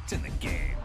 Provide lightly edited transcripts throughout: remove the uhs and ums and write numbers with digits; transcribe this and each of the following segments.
It's in the game.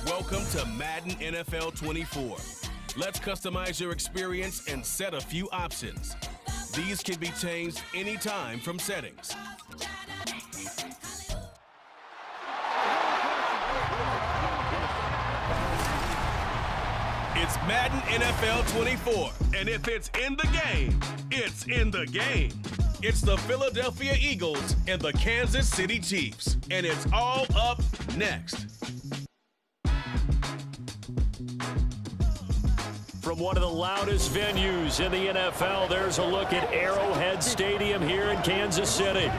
Welcome to Madden NFL 24. Let's customize your experience and set a few options. These can be changed anytime from settings. It's Madden NFL 24, and if it's in the game, it's in the game. It's the Philadelphia Eagles and the Kansas City Chiefs, and it's all up next. From one of the loudest venues in the NFL, there's a look at Arrowhead Stadium here in Kansas City.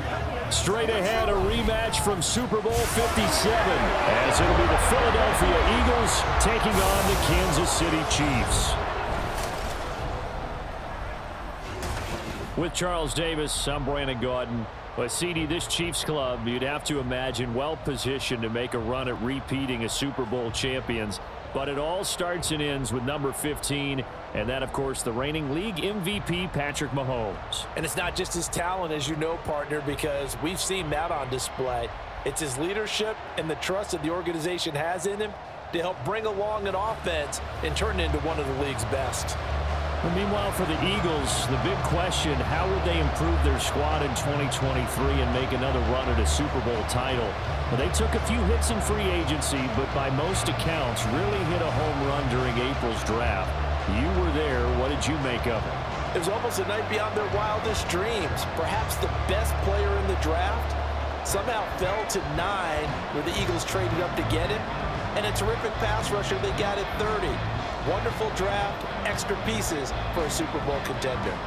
Straight ahead, a rematch from Super Bowl 57, as it'll be the Philadelphia Eagles taking on the Kansas City Chiefs. With Charles Davis, I'm Brandon Gaudin. Well, CD, this Chiefs club, you'd have to imagine well-positioned to make a run at repeating as Super Bowl champions. But it all starts and ends with number 15, and that, of course, the reigning league MVP, Patrick Mahomes. And it's not just his talent, as you know, partner, because we've seen that on display. It's his leadership and the trust that the organization has in him to help bring along an offense and turn it into one of the league's best. Well, meanwhile, for the Eagles, the big question, how would they improve their squad in 2023 and make another run at a Super Bowl title? Well, they took a few hits in free agency, but by most accounts, really hit a home run during April's draft. You were there. What did you make of it? It was almost a night beyond their wildest dreams. Perhaps the best player in the draft somehow fell to 9, where the Eagles traded up to get him, and a terrific pass rusher they got at 30. Wonderful draft, extra pieces for a Super Bowl contender.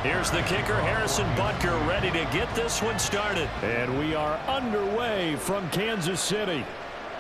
Here's the kicker, Harrison Butker, ready to get this one started. And we are underway from Kansas City.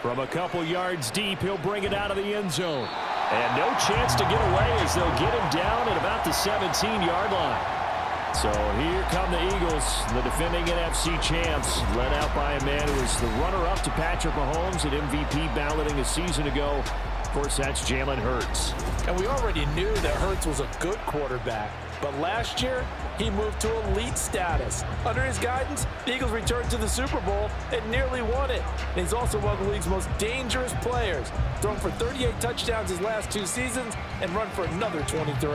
From a couple yards deep, he'll bring it out of the end zone. And no chance to get away as they'll get him down at about the 17-yard line. So here come the Eagles, the defending NFC champs, led out by a man who was the runner-up to Patrick Mahomes at MVP balloting a season ago. Of course, that's Jalen Hurts. And we already knew that Hurts was a good quarterback. But last year, he moved to elite status. Under his guidance, the Eagles returned to the Super Bowl and nearly won it. And he's also one of the league's most dangerous players, thrown for 38 touchdowns his last 2 seasons and run for another 23.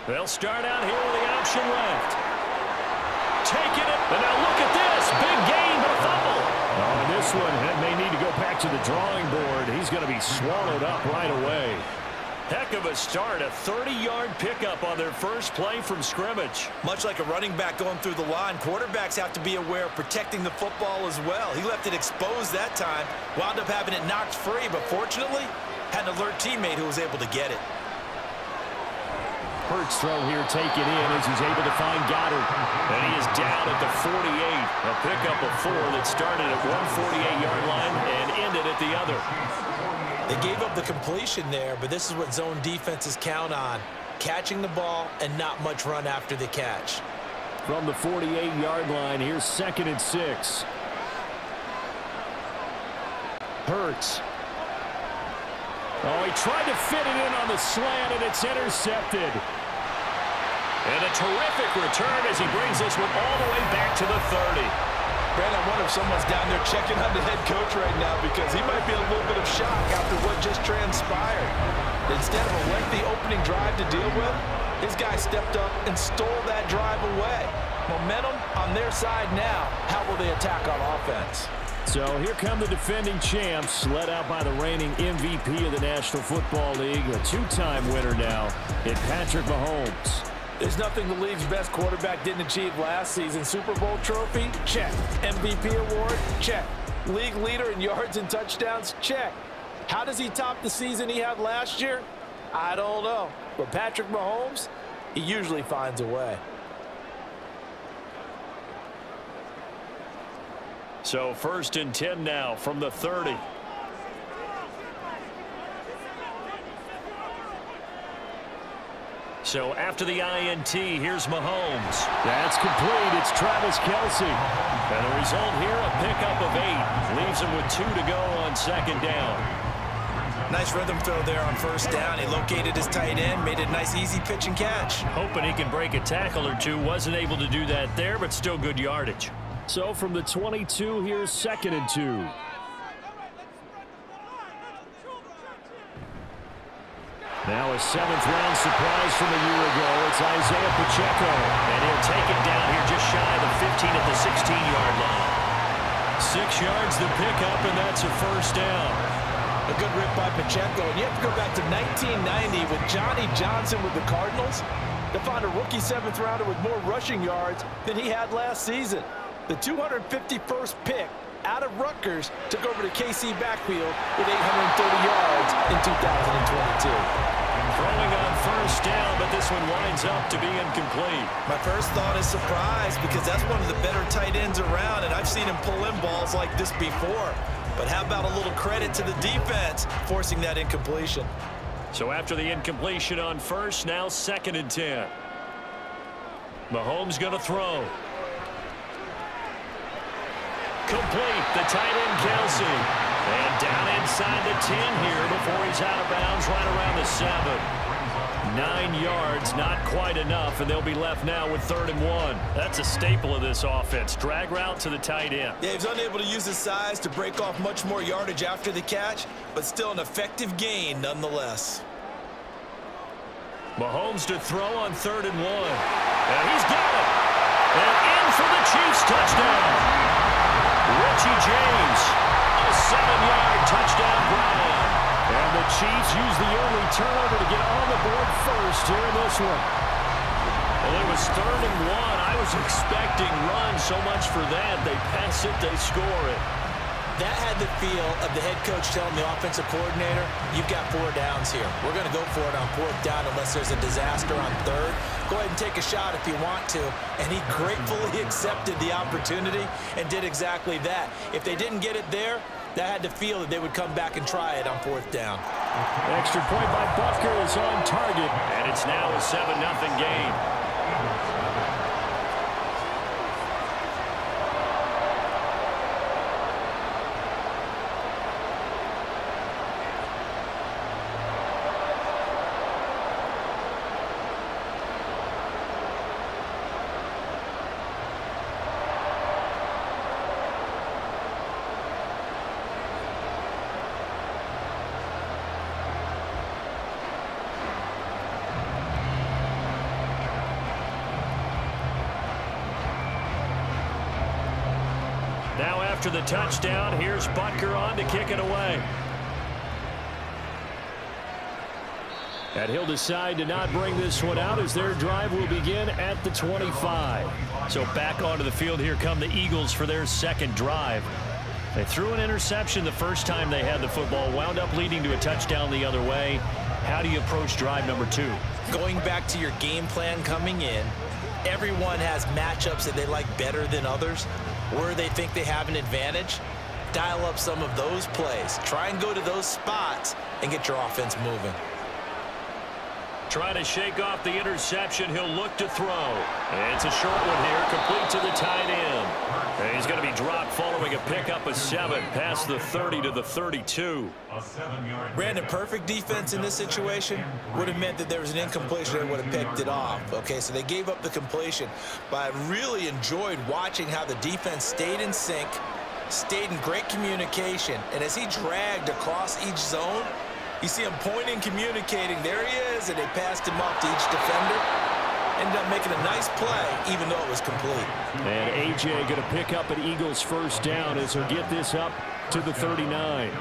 They'll start out here with the option left. Taking it, and now look at this. Big gain, but a fumble. On this one, it may need to go back to the drawing board. He's going to be swallowed up right away. Heck of a start, a 30-yard pickup on their first play from scrimmage. Much like a running back going through the line, quarterbacks have to be aware of protecting the football as well. He left it exposed that time, wound up having it knocked free, but fortunately, had an alert teammate who was able to get it. Hurts throw here taken in as he's able to find Goddard. And he is down at the 48. A pickup of 4 that started at one 48-yard line and ended at the other. They gave up the completion there, but this is what zone defenses count on. Catching the ball and not much run after the catch. From the 48-yard line, here's 2nd and 6. Hurts. Oh, he tried to fit it in on the slant, and it's intercepted. And a terrific return as he brings this one all the way back to the 30. Brandon, I wonder if someone's down there checking on the head coach right now because he might be in a little bit of shock after what just transpired. Instead of a lengthy opening drive to deal with, his guy stepped up and stole that drive away. Momentum on their side now. How will they attack on offense? So here come the defending champs, led out by the reigning MVP of the National Football League, a two-time winner now in Patrick Mahomes. There's nothing the league's best quarterback didn't achieve last season. Super Bowl trophy? Check. MVP award? Check. League leader in yards and touchdowns? Check. How does he top the season he had last year? I don't know. But Patrick Mahomes, he usually finds a way. So 1st and 10 now from the 30. So after the INT, here's Mahomes. That's complete. It's Travis Kelce. And the result here, a pickup of 8. Leaves him with 2 to go on 2nd down. Nice rhythm throw there on 1st down. He located his tight end, made a nice easy pitch and catch. Hoping he can break a tackle or two. Wasn't able to do that there, but still good yardage. So from the 22, here's 2nd and 2. Now a 7th-round surprise from a year ago. It's Isaiah Pacheco. And he'll take it down here just shy of the 15 at the 16-yard line. 6 yards the pickup, and that's a 1st down. A good rip by Pacheco. And you have to go back to 1990 with Johnny Johnson with the Cardinals to find a rookie 7th-rounder with more rushing yards than he had last season. The 251st pick out of Rutgers took over the KC backfield with 830 yards in 2022. Throwing on 1st down, but this one winds up to be incomplete. My first thought is surprise because that's one of the better tight ends around, and I've seen him pull in balls like this before. But how about a little credit to the defense forcing that incompletion? So after the incompletion on 1st, now 2nd and 10. Mahomes going to throw. Complete, the tight end Kelce. And down inside the 10 here before he's out of bounds right around the 7. 9 yards, not quite enough, and they'll be left now with 3rd and 1. That's a staple of this offense. Drag route to the tight end. Yeah, he's unable to use his size to break off much more yardage after the catch, but still an effective gain nonetheless. Mahomes to throw on 3rd and 1. And he's got it. And in for the Chiefs touchdown. Richie James, a 7-yard touchdown grab. And the Chiefs use the early turnover to get on the board first here in this one. Well, it was 3rd and 1. I was expecting run so much for that. They pass it, they score it. That had the feel of the head coach telling the offensive coordinator, you've got 4 downs here. We're going to go for it on 4th down unless there's a disaster on 3rd. Go ahead and take a shot if you want to. And he gratefully accepted the opportunity and did exactly that. If they didn't get it there, that had the feel that they would come back and try it on 4th down. Extra point by Butker is on target. And it's now a 7-0 game. Now after the touchdown, here's Butker on to kick it away. And he'll decide to not bring this one out as their drive will begin at the 25. So back onto the field, here come the Eagles for their 2nd drive. They threw an interception the first time they had the football, wound up leading to a touchdown the other way. How do you approach drive number 2? Going back to your game plan coming in, everyone has matchups that they like better than others. Where they think they have an advantage, dial up some of those plays. Try and go to those spots and get your offense moving. Trying to shake off the interception. He'll look to throw. And it's a short one here, complete to the tight end. And he's going to be dropped following a pickup of 7 past the 30 to the 32. Brandon, perfect defense in this situation would have meant that there was an incompletion and would have picked it off. Okay, so they gave up the completion. But I really enjoyed watching how the defense stayed in sync, stayed in great communication. And as he dragged across each zone, you see him pointing, communicating. There he is, and they passed him off to each defender. Ended up making a nice play, even though it was complete. And A.J. going to pick up an Eagles first down as he'll get this up to the 39.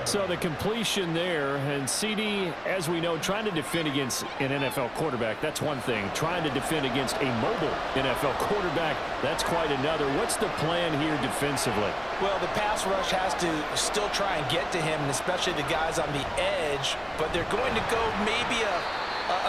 So the completion there, and CD, as we know, trying to defend against an NFL quarterback, that's one thing. Trying to defend against a mobile NFL quarterback, that's quite another. What's the plan here defensively? Well, the pass rush has to still try and get to him, and especially the guys on the edge, but they're going to go maybe a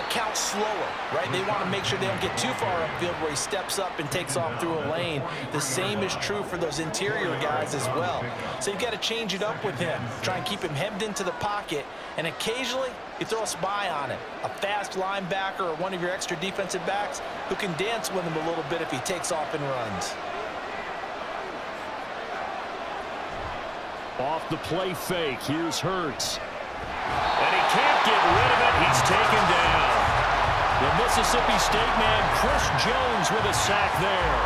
count slower, right? They want to make sure they don't get too far upfield where he steps up and takes off through a lane. The same is true for those interior guys as well. So you've got to change it up with him. Try and keep him hemmed into the pocket, and occasionally you throw a spy on it. A fast linebacker or one of your extra defensive backs who can dance with him a little bit if he takes off and runs. Off the play fake, here's Hurts. And he can't get rid of it. He's taken down. The Mississippi State man, Chris Jones, with a sack there.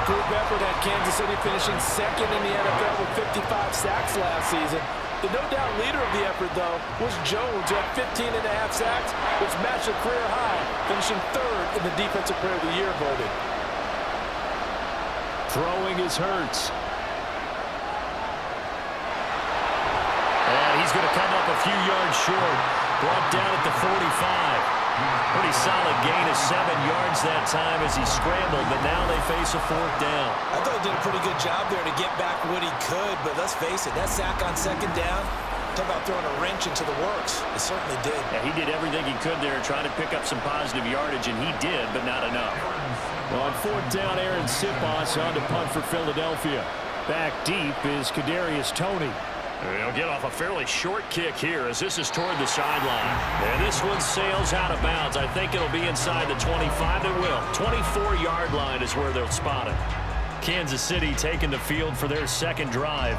Group effort at Kansas City, finishing second in the NFL with 55 sacks last season. The no-doubt leader of the effort, though, was Jones, who had 15.5 sacks, which matched a career high, finishing third in the Defensive Player of the Year voting. Throwing is Hurts. He's going to come up a few yards short. Brought down at the 45. Pretty solid gain of 7 yards that time as he scrambled, but now they face a fourth down. I thought he did a pretty good job there to get back what he could, but let's face it, that sack on second down, talk about throwing a wrench into the works. It certainly did. Yeah, he did everything he could there trying to pick up some positive yardage, and he did, but not enough. Well, on fourth down, Aaron Sipos on to punt for Philadelphia. Back deep is Kadarius Toney. He'll get off a fairly short kick here as this is toward the sideline. And this one sails out of bounds. I think it'll be inside the 25. It will. 24-yard line is where they'll spot it. Kansas City taking the field for their second drive.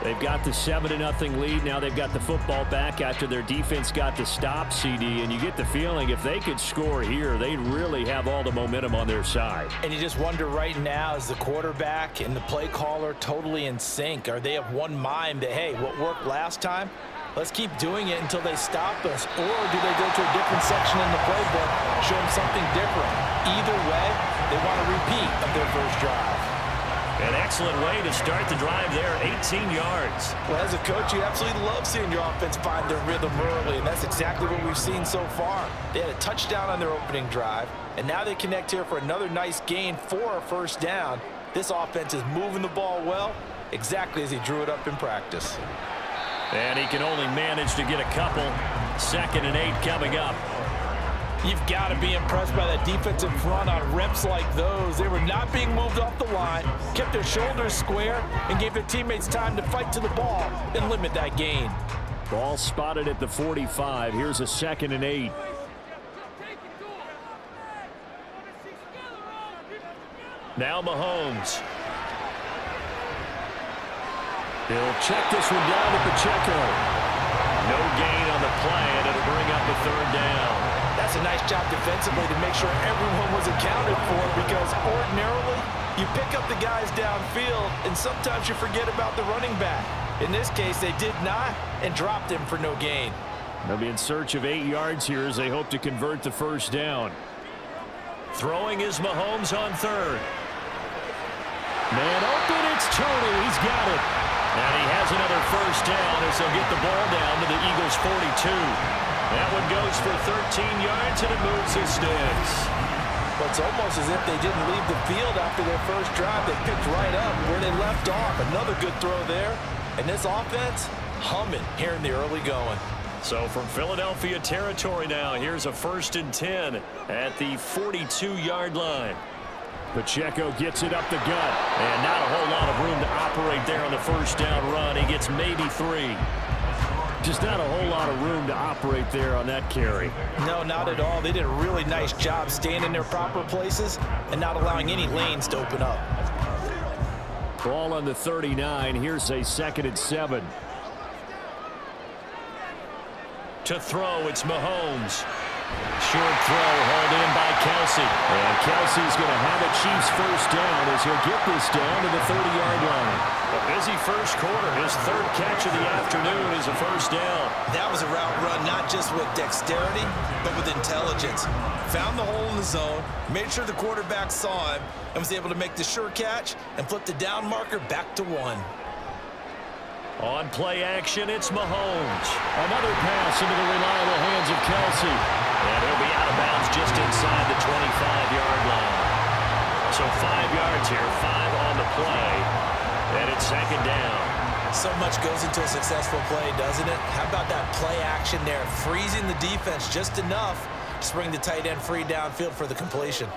They've got the 7-0 lead. Now they've got the football back after their defense got the stop, CD. And you get the feeling if they could score here, they'd really have all the momentum on their side. And you just wonder right now, is the quarterback and the play caller totally in sync? Are they of one mind that, hey, what worked last time, let's keep doing it until they stop us? Or do they go to a different section in the playbook, show them something different? Either way, they want a repeat of their first drive. An excellent way to start the drive there, 18 yards. Well, as a coach, you absolutely love seeing your offense find their rhythm early, and that's exactly what we've seen so far. They had a touchdown on their opening drive, and now they connect here for another nice gain for a first down. This offense is moving the ball well, exactly as he drew it up in practice. And he can only manage to get a couple. 2nd and 8 coming up. You've got to be impressed by that defensive front on reps like those. They were not being moved off the line, kept their shoulders square, and gave their teammates time to fight to the ball and limit that gain. Ball spotted at the 45. Here's a 2nd and 8. Now Mahomes. He'll check this one down to Pacheco. No gain on the play, and it'll bring up a 3rd down. That's a nice job defensively to make sure everyone was accounted for, because ordinarily you pick up the guys downfield and sometimes you forget about the running back. In this case, they did not and dropped him for no gain. They'll be in search of 8 yards here as they hope to convert the first down. Throwing is Mahomes on 3rd. Man open, it's Toney. He's got it. And he has another first down as they'll get the ball down to the Eagles' 42. That one goes for 13 yards, and it moves his sticks. Well, it's almost as if they didn't leave the field after their first drive. They picked right up where they left off. Another good throw there. And this offense, humming here in the early going. So from Philadelphia territory now, here's a 1st and 10 at the 42-yard line. Pacheco gets it up the gut. And not a whole lot of room to operate there on the first down run. He gets maybe 3. Just not a whole lot of room to operate there on that carry. No, not at all. They did a really nice job staying in their proper places and not allowing any lanes to open up. Ball on the 39. Here's a 2nd and 7. To throw, it's Mahomes. Short throw hauled in by Kelsey. And Kelsey's going to have a Chiefs first down as he'll get this down to the 30-yard line. A busy first quarter. His third catch of the afternoon is a first down. That was a route run not just with dexterity, but with intelligence. Found the hole in the zone, made sure the quarterback saw him, and was able to make the sure catch and flip the down marker back to 1. On play action, it's Mahomes. Another pass into the reliable hands of Kelsey. And he'll be out of bounds just inside the 25-yard line. So 5 yards here, 5 on the play. And it's second down. So much goes into a successful play, doesn't it? How about that play action there, freezing the defense just enough to bring the tight end free downfield for the completion.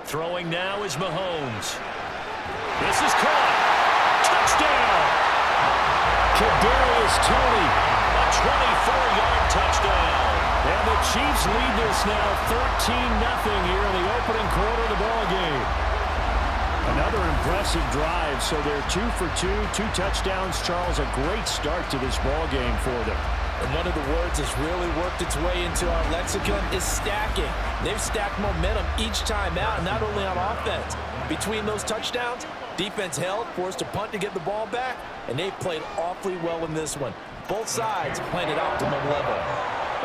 Throwing now is Mahomes. This is caught. Touchdown! Kadarius Toney, a 24-yard touchdown. And the Chiefs lead this now 13-0 here in the opening quarter of the ball game. Another impressive drive, so they're 2 for 2, 2 touchdowns. Charles, a great start to this ball game for them. And one of the words that's really worked its way into our lexicon is stacking. They've stacked momentum each time out, not only on offense. Between those touchdowns, defense held, forced a punt to get the ball back, and they've played awfully well in this one. Both sides playing at optimum level.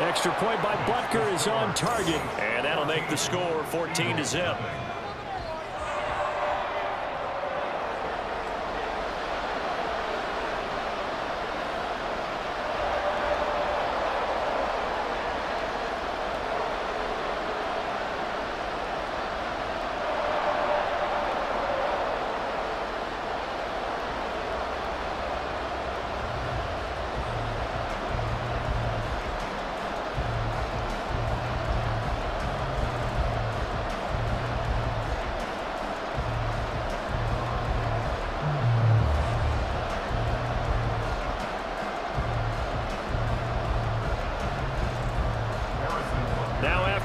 Extra point by Butker is on target, and that'll make the score 14-0.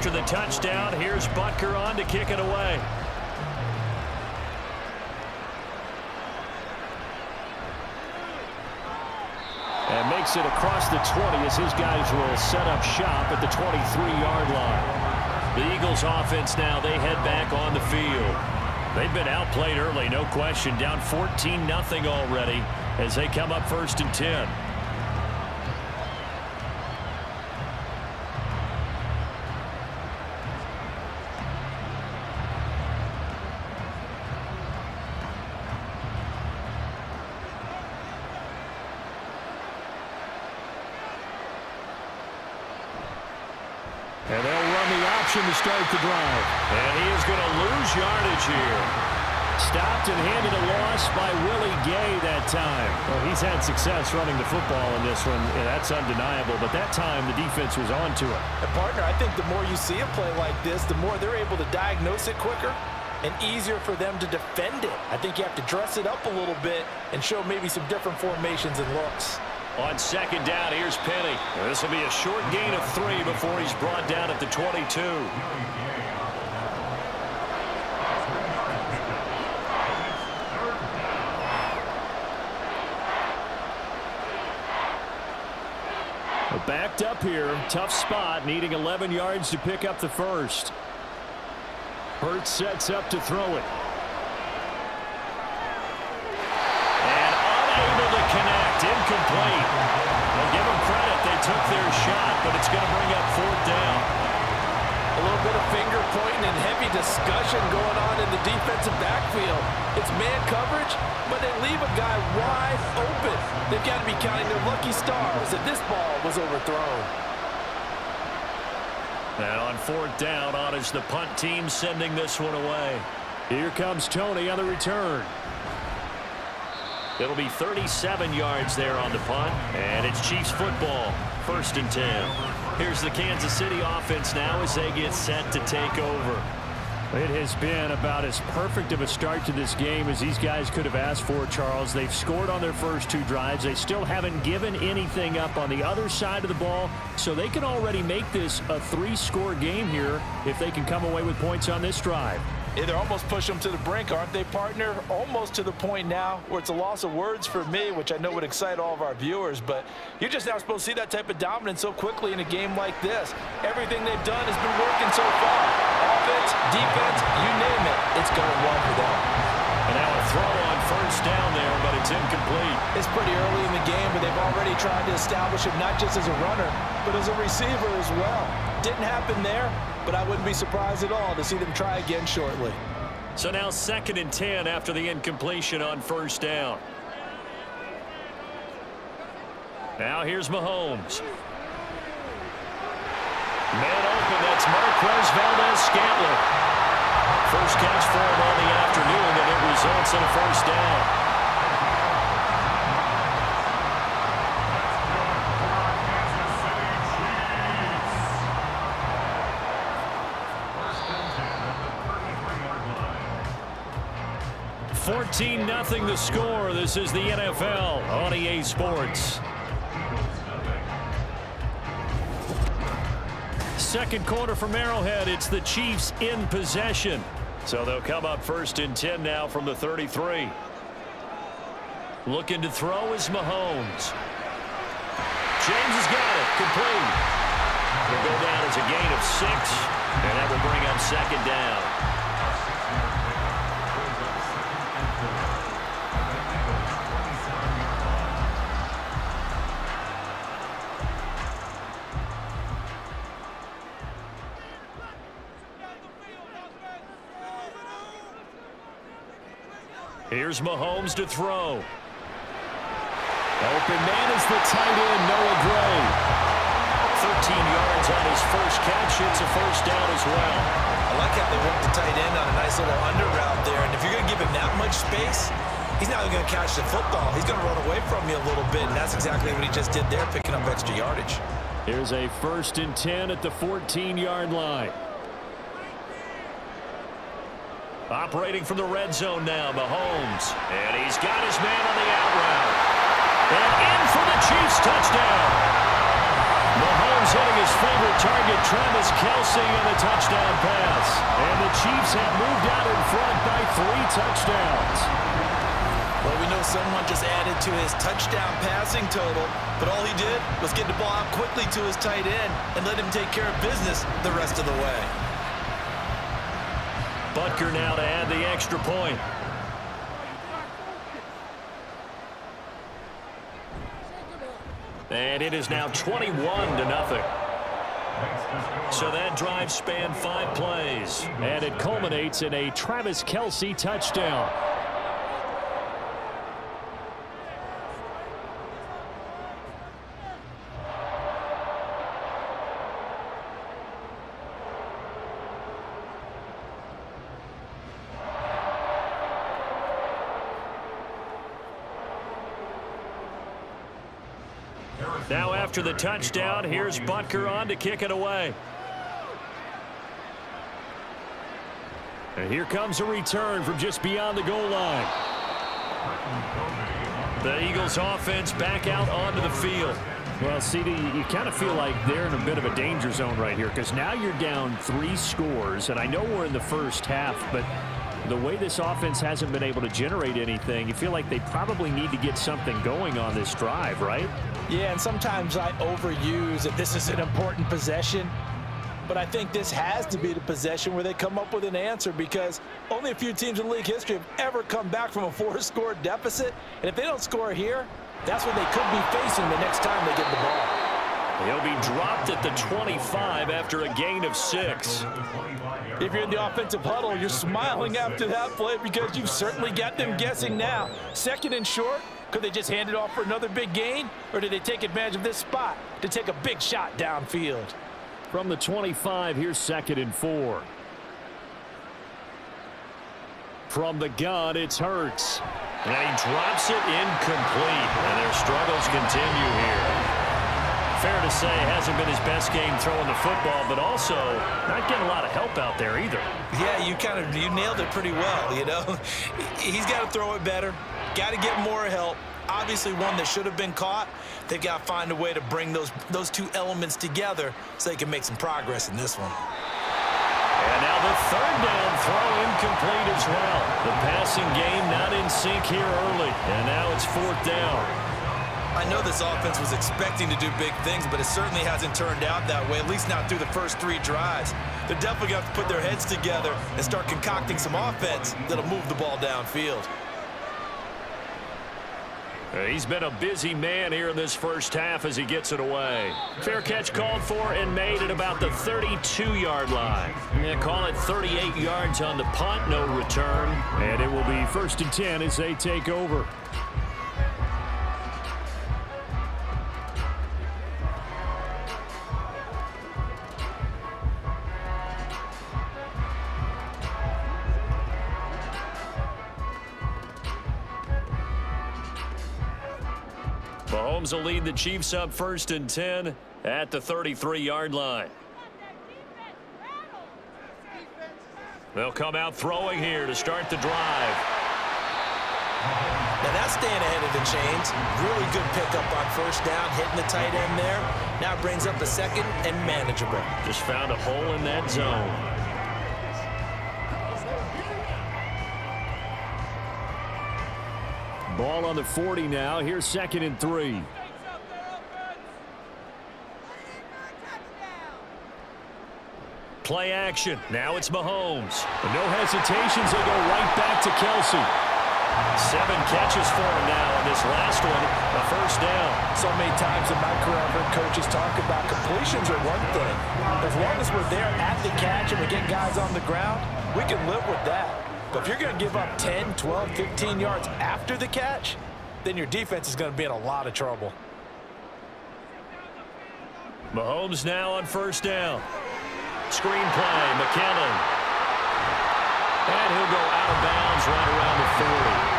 After the touchdown, here's Butker on to kick it away. And makes it across the 20 as his guys will set up shop at the 23-yard line. The Eagles offense now, they head back on the field. They've been outplayed early, no question, down 14-0 already as they come up 1st and 10. And they'll run the option to start the drive. And he is going to lose yardage here. Stopped and handed a loss by Willie Gay that time. Well, he's had success running the football in this one, and that's undeniable. But that time, the defense was on to it. And partner, I think the more you see a play like this, the more they're able to diagnose it quicker and easier for them to defend it. I think you have to dress it up a little bit and show maybe some different formations and looks. On second down, here's Penny. This will be a short gain of 3 before he's brought down at the 22. Backed up here, tough spot, needing 11 yards to pick up the first. Hurts sets up to throw it. And unable to connect, incomplete. Well, give them credit, they took their shot, but it's going to bring up 4th down. A little bit of finger pointing and heavy discussion going on in the defensive backfield. It's man coverage, but they leave a guy wide open. They've got to be counting their lucky stars that this ball was overthrown. And on 4th down, on is the punt team sending this one away. Here comes Toney on the return. It'll be 37 yards there on the punt, and it's Chiefs football, 1st and 10. Here's the Kansas City offense now as they get set to take over. It has been about as perfect of a start to this game as these guys could have asked for, Charles. They've scored on their first 2 drives. They still haven't given anything up on the other side of the ball, so they can already make this a 3-score game here if they can come away with points on this drive. Yeah, they're almost pushing them to the brink, aren't they, partner? Almost to the point now where it's a loss of words for me, which I know would excite all of our viewers, but you're just now supposed to see that type of dominance so quickly in a game like this. Everything they've done has been working so far. Offense, defense, you name it, it's going well for them. And first down there, but it's incomplete. It's pretty early in the game, but they've already tried to establish him not just as a runner, but as a receiver as well. Didn't happen there, but I wouldn't be surprised at all to see them try again shortly. So now 2nd and 10 after the incompletion on first down. Now here's Mahomes. Man open, that's Marquez Valdez-Scantling. First catch for him on the afternoon, and it results in a first down. $14-0 the score. This is the NFL on EA Sports. Second quarter from Arrowhead. It's the Chiefs in possession. So they'll come up 1st and 10 now from the 33. Looking to throw is Mahomes. James has got it. Complete. Will go down as a gain of 6, and that will bring up 2nd down. Here's Mahomes to throw. Open man is the tight end, Noah Gray. 13 yards on his first catch. It's a first down as well. I like how they work the tight end on a nice little under route there. And if you're going to give him that much space, he's not going to catch the football. He's going to run away from you a little bit, and that's exactly what he just did there, picking up extra yardage. Here's a 1st and 10 at the 14-yard line. Operating from the red zone now, Mahomes. And he's got his man on the out route. And in for the Chiefs touchdown. Mahomes hitting his favorite target, Travis Kelce, on the touchdown pass. And the Chiefs have moved out in front by 3 touchdowns. Well, we know someone just added to his touchdown passing total, but all he did was get the ball out quickly to his tight end and let him take care of business the rest of the way. Butker now to add the extra point. And it is now 21-0. So that drive spanned 5 plays. And it culminates in a Travis Kelce touchdown. Now after the touchdown, here's Butker on to kick it away. And here comes a return from just beyond the goal line. The Eagles offense back out onto the field. Well, CD, you kind of feel like they're in a bit of a danger zone right here because now you're down 3 scores, and I know we're in the first half, but the way this offense hasn't been able to generate anything, you feel like they probably need to get something going on this drive, right? Yeah, and sometimes I overuse that this is an important possession, but I think this has to be the possession where they come up with an answer because only a few teams in league history have ever come back from a 4-score deficit, and if they don't score here, that's what they could be facing the next time they get the ball. He'll be dropped at the 25 after a gain of 6. If you're in the offensive huddle, you're smiling after that play because you've certainly got them guessing now. 2nd and short, could they just hand it off for another big gain, or did they take advantage of this spot to take a big shot downfield? From the 25, here's 2nd and 4. From the gun, it's Hurts. And he drops it incomplete. And their struggles continue here. Fair to say, hasn't been his best game throwing the football, but also not getting a lot of help out there either. Yeah, you nailed it pretty well, you know. He's got to throw it better, got to get more help. Obviously one that should have been caught. They've got to find a way to bring those 2 elements together so they can make some progress in this one. And now the 3rd down throw incomplete as well. The passing game not in sync here early, and now it's 4th down. I know this offense was expecting to do big things, but it certainly hasn't turned out that way, at least not through the first 3 drives. They're definitely going to have to put their heads together and start concocting some offense that'll move the ball downfield. He's been a busy man here in this first half as he gets it away. Fair catch called for and made at about the 32-yard line. Yeah, call it 38 yards on the punt, no return. And it will be 1st and 10 as they take over. Mahomes will lead the Chiefs up 1st and 10 at the 33-yard line. They'll come out throwing here to start the drive. Now that's staying ahead of the chains. Really good pickup on 1st down, hitting the tight end there. Now brings up a 2nd and manageable. Just found a hole in that zone. Ball on the 40 now. Here's 2nd and 3. Play action. Now it's Mahomes. No hesitations. They go right back to Kelsey. 7 catches for him now on this last one. A 1st down. So many times in my career, I've heard coaches talk about completions are one thing. As long as we're there at the catch and we get guys on the ground, we can live with that. But if you're going to give up 10, 12, 15 yards after the catch, then your defense is going to be in a lot of trouble. Mahomes now on 1st down. Screen play, McKinnon. And he'll go out of bounds right around the 40.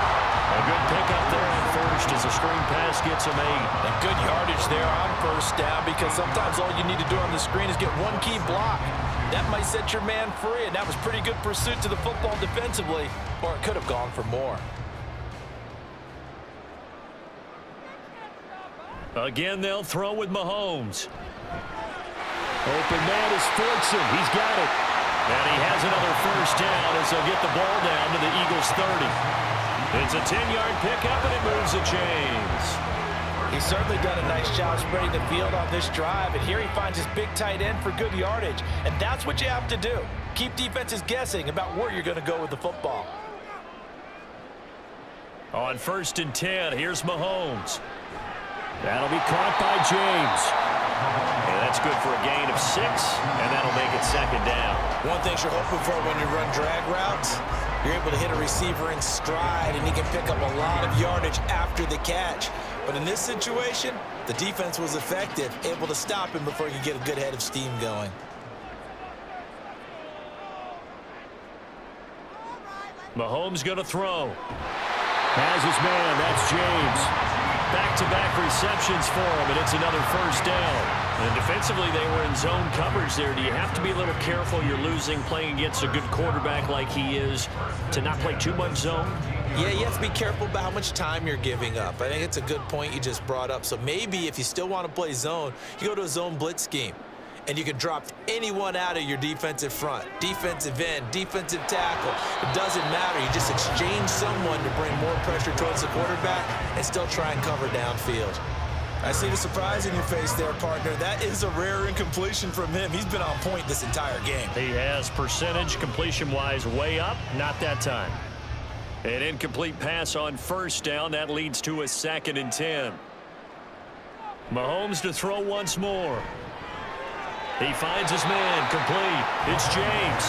A good pickup there on 1st as a screen pass gets him 8. And good yardage there on 1st down, because sometimes all you need to do on the screen is get one key block. That might set your man free, and that was pretty good pursuit to the football defensively, or it could have gone for more. Again, they'll throw with Mahomes. Open man is Fieldsense. He's got it. And he has another 1st down as they'll get the ball down to the Eagles' 30. It's a 10-yard pickup, and it moves the chains. He's certainly done a nice job spreading the field on this drive, and here he finds his big tight end for good yardage. And that's what you have to do. Keep defenses guessing about where you're going to go with the football. On 1st and 10, here's Mahomes. That'll be caught by James. And that's good for a gain of 6, and that'll make it 2nd down. One thing you're hoping for when you run drag routes, you're able to hit a receiver in stride, and he can pick up a lot of yardage after the catch. But in this situation, the defense was effective, able to stop him before he could get a good head of steam going. Mahomes going to throw. Has his man. That's James. Back-to-back receptions for him, and it's another 1st down. And defensively, they were in zone coverage there. Do you have to be a little careful? You're losing, playing against a good quarterback like he is, to not play too much zone? Yeah, you have to be careful about how much time you're giving up. I think it's a good point you just brought up. So maybe if you still want to play zone, you go to a zone blitz scheme. And you can drop anyone out of your defensive front, defensive end, defensive tackle. It doesn't matter. You just exchange someone to bring more pressure towards the quarterback and still try and cover downfield. I see the surprise in your face there, partner. That is a rare incompletion from him. He's been on point this entire game. He has percentage completion-wise way up. Not that time. An incomplete pass on 1st down. That leads to a 2nd and 10. Mahomes to throw once more. He finds his man, complete. It's James.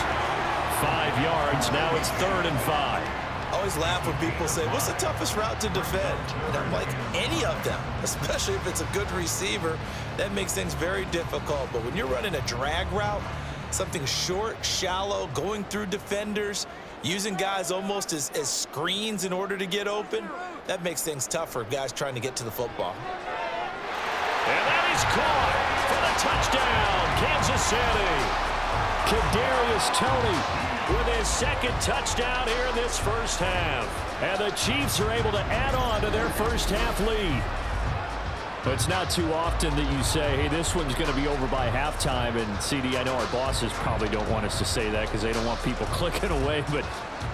5 yards. Now it's 3rd and 5. I always laugh when people say, what's the toughest route to defend? And I'm like, any of them, especially if it's a good receiver. That makes things very difficult. But when you're running a drag route, something short, shallow, going through defenders, using guys almost as screens in order to get open, that makes things tough for guys trying to get to the football. And that is caught for the touchdown, Kansas City. Kadarius Toney with his 2nd touchdown here in this first half. And the Chiefs are able to add on to their first half lead. It's not too often that you say, hey, this one's going to be over by halftime. And, CD, I know our bosses probably don't want us to say that because they don't want people clicking away. But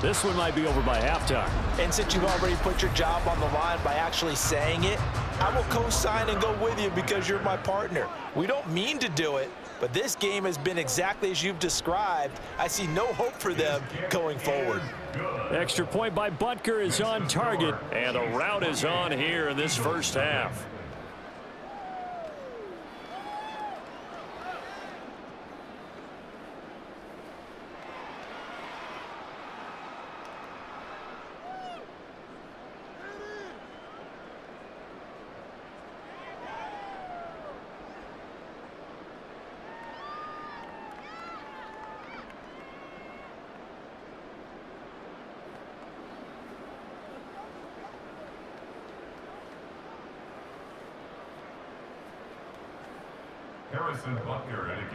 this one might be over by halftime. And since you've already put your job on the line by actually saying it, I will co-sign and go with you because you're my partner. We don't mean to do it, but this game has been exactly as you've described. I see no hope for them going forward. Extra point by Butker is on target, and a route is on here in this first half.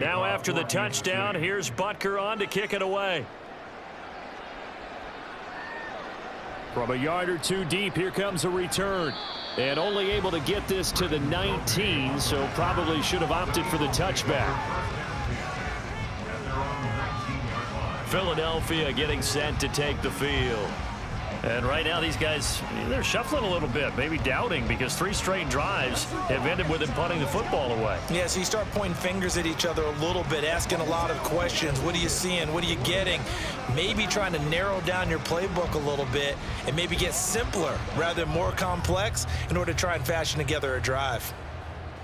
Now after the touchdown, here's Butker on to kick it away. From a yard or two deep, here comes a return. And only able to get this to the 19, so probably should have opted for the touchback. Philadelphia getting set to take the field. And right now these guys, they're shuffling a little bit, maybe doubting, because 3 straight drives have ended with them punting the football away. Yeah, so you start pointing fingers at each other a little bit, asking a lot of questions. What are you seeing? What are you getting? Maybe trying to narrow down your playbook a little bit and maybe get simpler rather than more complex in order to try and fashion together a drive.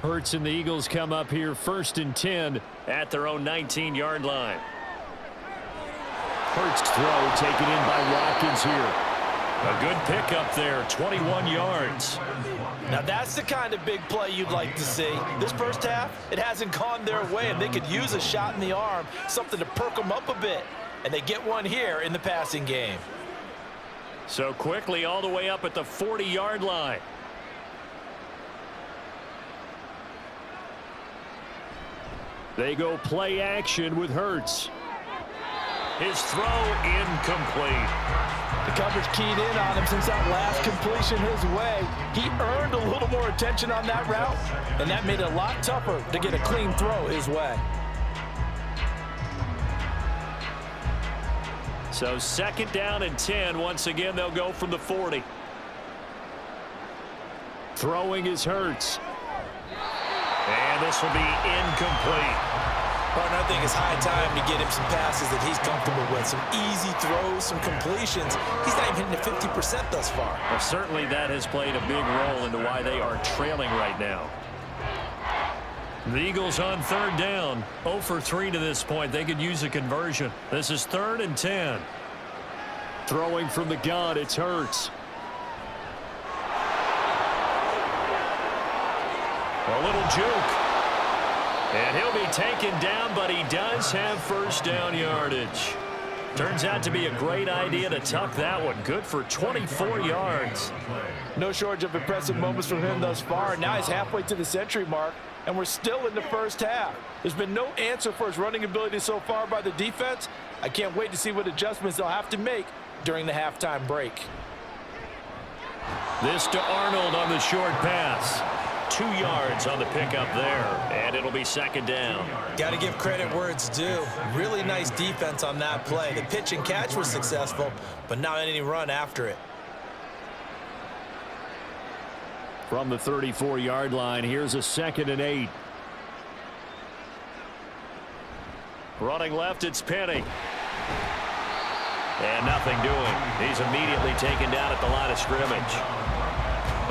Hurts and the Eagles come up here 1st and 10 at their own 19-yard line. Hurts throw taken in by Watkins here. A good pickup there, 21 yards. Now that's the kind of big play you'd like to see. This first half, it hasn't gone their way, and they could use a shot in the arm, something to perk them up a bit. And they get one here in the passing game. So quickly all the way up at the 40-yard line. They go play action with Hurts. His throw incomplete. The coverage keyed in on him since that last completion his way. He earned a little more attention on that route, and that made it a lot tougher to get a clean throw his way. So 2nd down and 10. Once again, they'll go from the 40. Throwing is Hurts. And this will be incomplete. Partner, I think it's high time to get him some passes that he's comfortable with. Some easy throws, some completions. He's not even hitting the 50% thus far. Well, certainly that has played a big role into why they are trailing right now. The Eagles on 3rd down. 0 for 3 to this point. They could use a conversion. This is 3rd and 10. Throwing from the gun, it's Hurts. A little juke. And he'll be taken down, but he does have 1st down yardage. Turns out to be a great idea to tuck that one. Good for 24 yards. No shortage of impressive moments from him thus far. Now he's halfway to the century mark, and we're still in the first half. There's been no answer for his running ability so far by the defense. I can't wait to see what adjustments they'll have to make during the halftime break. This to Arnold on the short pass. 2 yards on the pickup there, and it'll be 2nd down. Got to give credit where it's due. Really nice defense on that play. The pitch and catch was successful, but not any run after it. From the 34-yard line, here's a 2nd and 8. Running left, it's Penny. And nothing doing. He's immediately taken down at the line of scrimmage.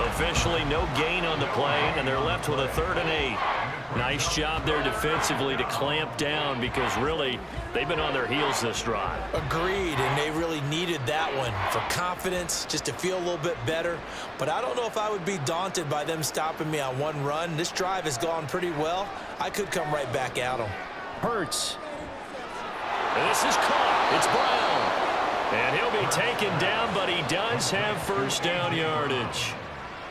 Officially no gain on the play, and they're left with a 3rd and 8. Nice job there defensively to clamp down, because really they've been on their heels this drive. Agreed, and they really needed that one for confidence, just to feel a little bit better. But I don't know if I would be daunted by them stopping me on one run. This drive has gone pretty well. I could come right back at them. Hurts. And this is caught. It's Brown. And he'll be taken down, but he does have 1st down yardage.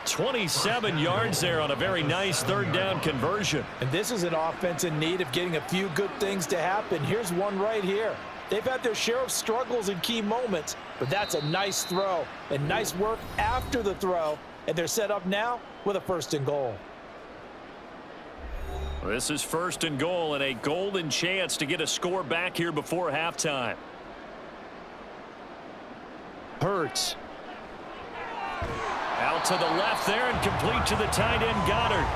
27 yards there on a very nice 3rd down conversion. And this is an offense in need of getting a few good things to happen. Here's one right here. They've had their share of struggles in key moments, but that's a nice throw and nice work after the throw. And they're set up now with a 1st and goal. This is 1st and goal, and a golden chance to get a score back here before halftime. Hurts. Out to the left there and complete to the tight end Goddard.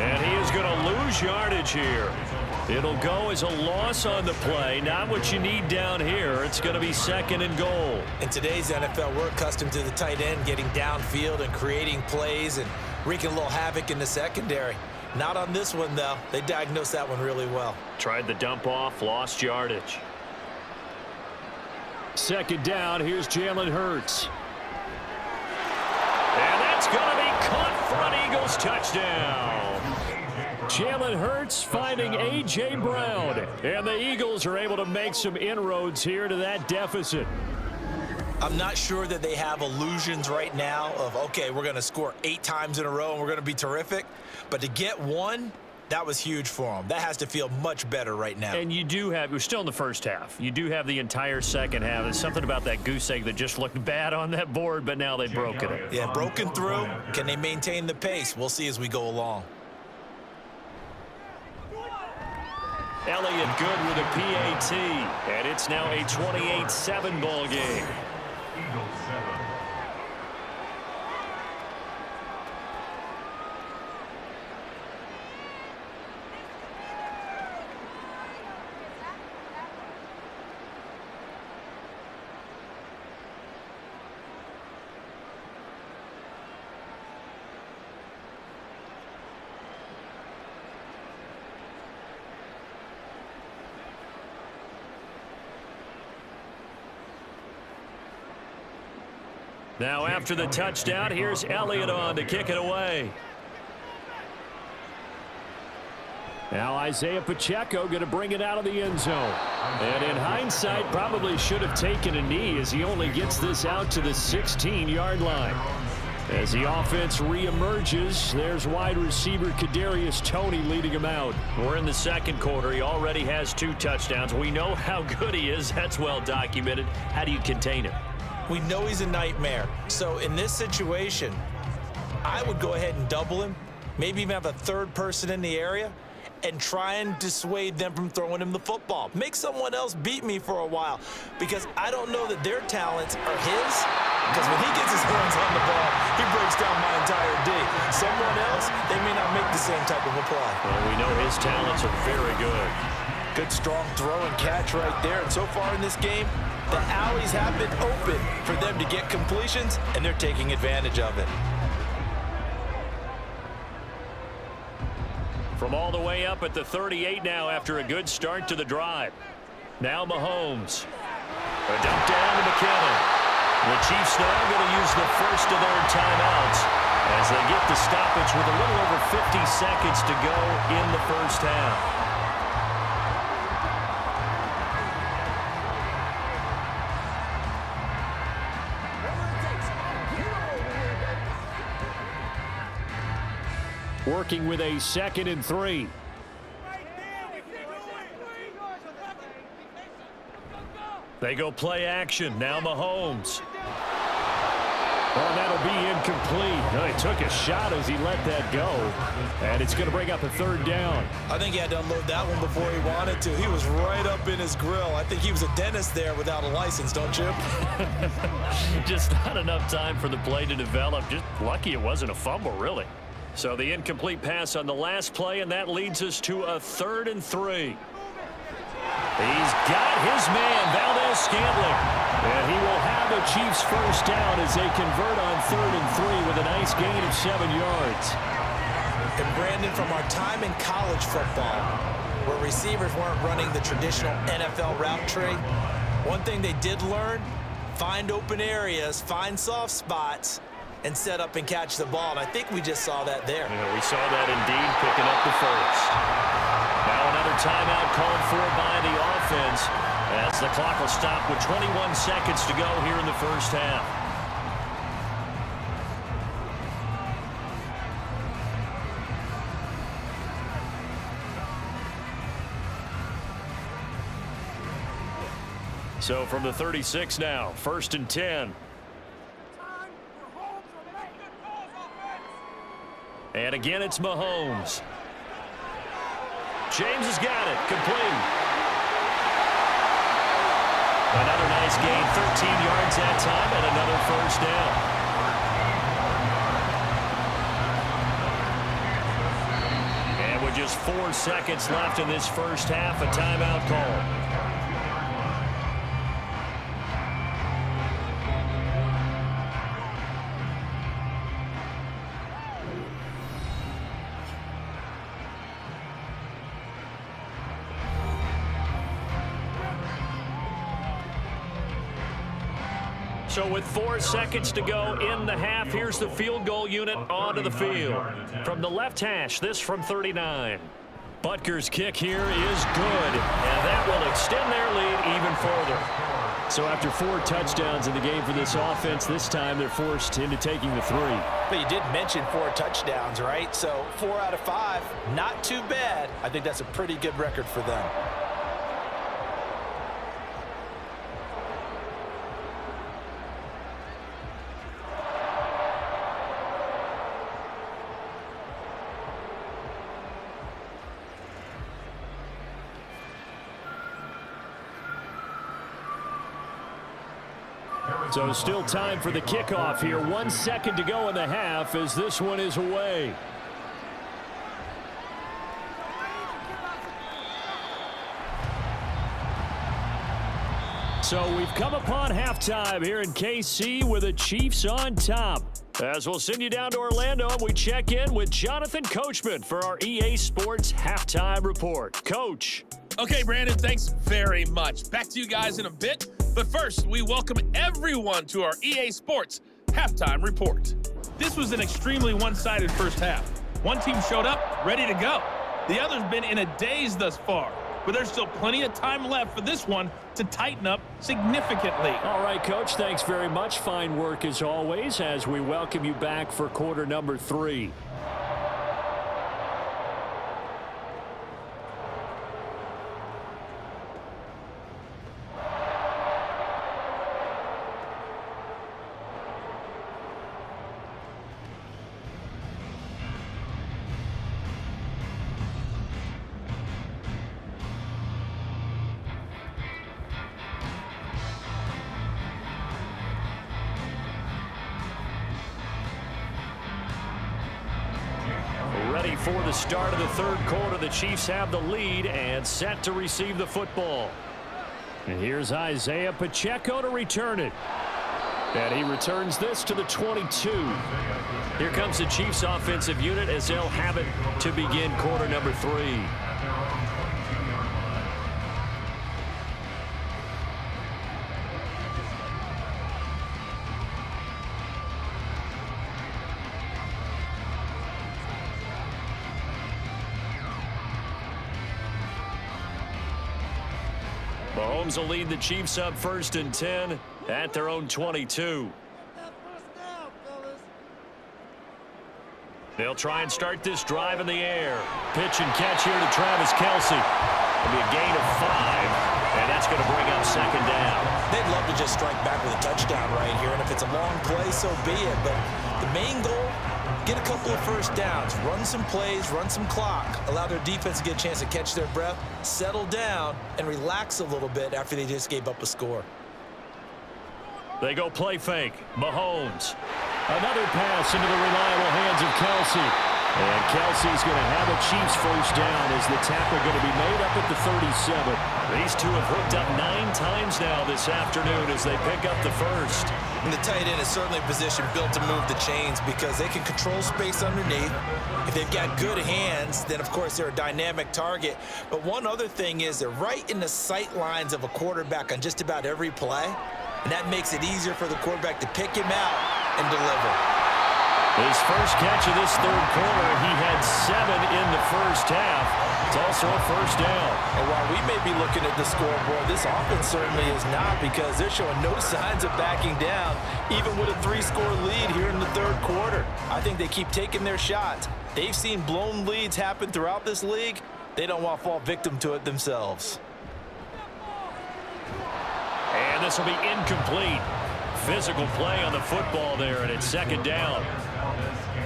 And he is going to lose yardage here. It'll go as a loss on the play. Not what you need down here. It's going to be 2nd and goal. In today's NFL, we're accustomed to the tight end getting downfield and creating plays and wreaking a little havoc in the secondary. Not on this one, though. They diagnosed that one really well. Tried the dump off, lost yardage. 2nd down, here's Jalen Hurts. And that's going to be caught for an Eagles touchdown. Jalen Hurts finding A.J. Brown. And the Eagles are able to make some inroads here to that deficit. I'm not sure that they have illusions right now of, okay, we're going to score 8 times in a row and we're going to be terrific. But to get one, that was huge for them. That has to feel much better right now. And you do have, we're still in the first half. You do have the entire second half. There's something about that goose egg that just looked bad on that board, but now they've broken it. Yeah, broken through. Can they maintain the pace? We'll see as we go along. Elliott good with a PAT, and it's now a 28-7 ball game. Now after the touchdown, here's Elliott on to kick it away. Now Isaiah Pacheco going to bring it out of the end zone. And in hindsight, probably should have taken a knee as he only gets this out to the 16-yard line. As the offense reemerges, there's wide receiver Kadarius Toney leading him out. We're in the second quarter. He already has 2 touchdowns. We know how good he is. That's well documented. How do you contain him? We know he's a nightmare. So in this situation, I would go ahead and double him, maybe even have a 3rd person in the area, and try and dissuade them from throwing him the football. Make someone else beat me for a while, because I don't know that their talents are his, because when he gets his hands on the ball, he breaks down my entire D. Someone else, they may not make the same type of a play. Well, we know his talents are very good. Good, strong throw and catch right there. And so far in this game, the alleys have been open for them to get completions, and they're taking advantage of it. From all the way up at the 38 now after a good start to the drive. Now Mahomes. A dump down to McKinnon. The Chiefs now going to use the first of their timeouts as they get the stoppage with a little over 50 seconds to go in the first half. Working with a 2nd and 3. They go play action. Now Mahomes. Well, that'll be incomplete. No, he took a shot as he let that go. And it's going to bring up a 3rd down. I think he had to unload that one before he wanted to. He was right up in his grill. I think he was a dentist there without a license, don't you? Just not enough time for the play to develop. Just lucky it wasn't a fumble, really. So the incomplete pass on the last play, and that leads us to a 3rd and 3. He's got his man, Valdez-Scantling. And he will have the Chiefs first down as they convert on 3rd and 3 with a nice gain of 7 yards. And Brandon, from our time in college football, where receivers weren't running the traditional NFL route tree, one thing they did learn, find open areas, find soft spots, and set up and catch the ball. And I think we just saw that there. Yeah, we saw that indeed, picking up the first. Now another timeout called for by the offense as the clock will stop with 21 seconds to go here in the first half. So from the 36 now, 1st and 10. And again, it's Mahomes. James has got it. Complete. Another nice gain. 13 yards that time and another first down. And with just 4 seconds left in this first half. A timeout call. So with 4 seconds to go in the half, here's the field goal unit onto the field. From the left hash, this from 39. Butker's kick here is good, and that will extend their lead even further. So after 4 touchdowns in the game for this offense, this time they're forced into taking the 3. But you did mention 4 touchdowns, right? So 4 out of 5, not too bad. I think that's a pretty good record for them. So still time for the kickoff here. 1 second to go in the half as this one is away. So we've come upon halftime here in KC with the Chiefs on top. As we'll send you down to Orlando, and we check in with Jonathan Coachman for our EA Sports Halftime Report. Coach. Okay, Brandon, thanks very much. Back to you guys in a bit. But first, we welcome everyone to our EA Sports Halftime Report. This was an extremely one-sided first half. One team showed up, ready to go. The other's been in a daze thus far. But there's still plenty of time left for this one to tighten up significantly. All right, Coach, thanks very much. Fine work as always as we welcome you back for quarter number 3. For the start of the third quarter, the Chiefs have the lead and set to receive the football. And here's Isaiah Pacheco to return it. And he returns this to the 22. Here comes the Chiefs offensive unit as they'll have it to begin quarter number 3. Mahomes will lead the Chiefs up 1st and 10 at their own 22. They'll try and start this drive in the air. Pitch and catch here to Travis Kelce. It'll be a gain of 5, and that's going to bring up 2nd down. They'd love to just strike back with a touchdown right here, and if it's a long play, so be it. But the main goal, get a couple of first downs, run some plays, run some clock, allow their defense to get a chance to catch their breath, settle down, and relax a little bit after they just gave up a score. They go play fake. Mahomes. Another pass into the reliable hands of Kelce. And Kelce's going to have a Chiefs first down as the tackle going to be made up at the 37. These two have hooked up 9 times now this afternoon as they pick up the first. And the tight end is certainly a position built to move the chains because they can control space underneath. If they've got good hands, then of course they're a dynamic target. But one other thing is they're right in the sight lines of a quarterback on just about every play. And that makes it easier for the quarterback to pick him out and deliver. His first catch of this third quarter, he had 7 in the first half. It's also a first down. And while we may be looking at the scoreboard, this offense certainly is not because they're showing no signs of backing down, even with a 3-score lead here in the third quarter. I think they keep taking their shots. They've seen blown leads happen throughout this league. They don't want to fall victim to it themselves. And this will be incomplete. Physical play on the football there, and it's 2nd down.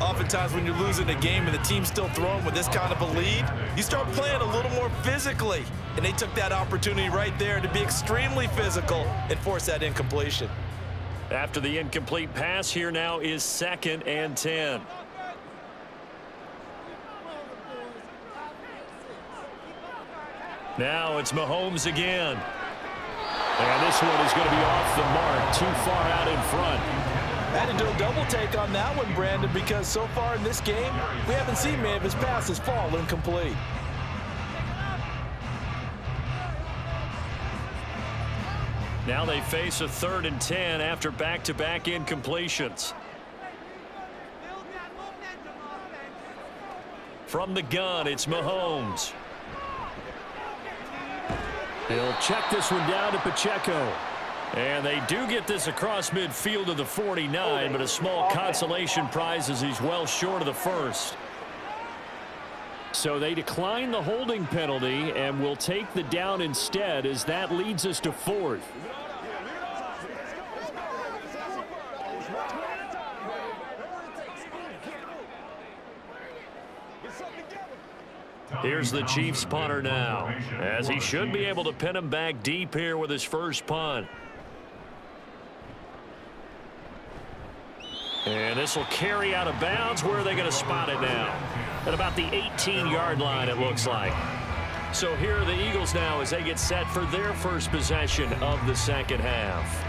Oftentimes when you're losing a game and the team's still throwing with this kind of a lead, you start playing a little more physically. And they took that opportunity right there to be extremely physical and force that incompletion. After the incomplete pass, here now is 2nd and 10. Now it's Mahomes again. And this one is going to be off the mark, too far out in front. Had to do a double take on that one, Brandon, because so far in this game, we haven't seen many of his passes fall incomplete. Now they face a 3rd and 10 after back-to-back incompletions. From the gun, it's Mahomes. He'll check this one down to Pacheco. And they do get this across midfield to the 49, but a small consolation prize as he's well short of the first. So they decline the holding penalty and will take the down instead, as that leads us to 4th. Here's the Chiefs punter now, as he should be able to pin him back deep here with his first punt. And this will carry out of bounds. Where are they going to spot it now? At about the 18-yard line, it looks like. So here are the Eagles now as they get set for their first possession of the second half.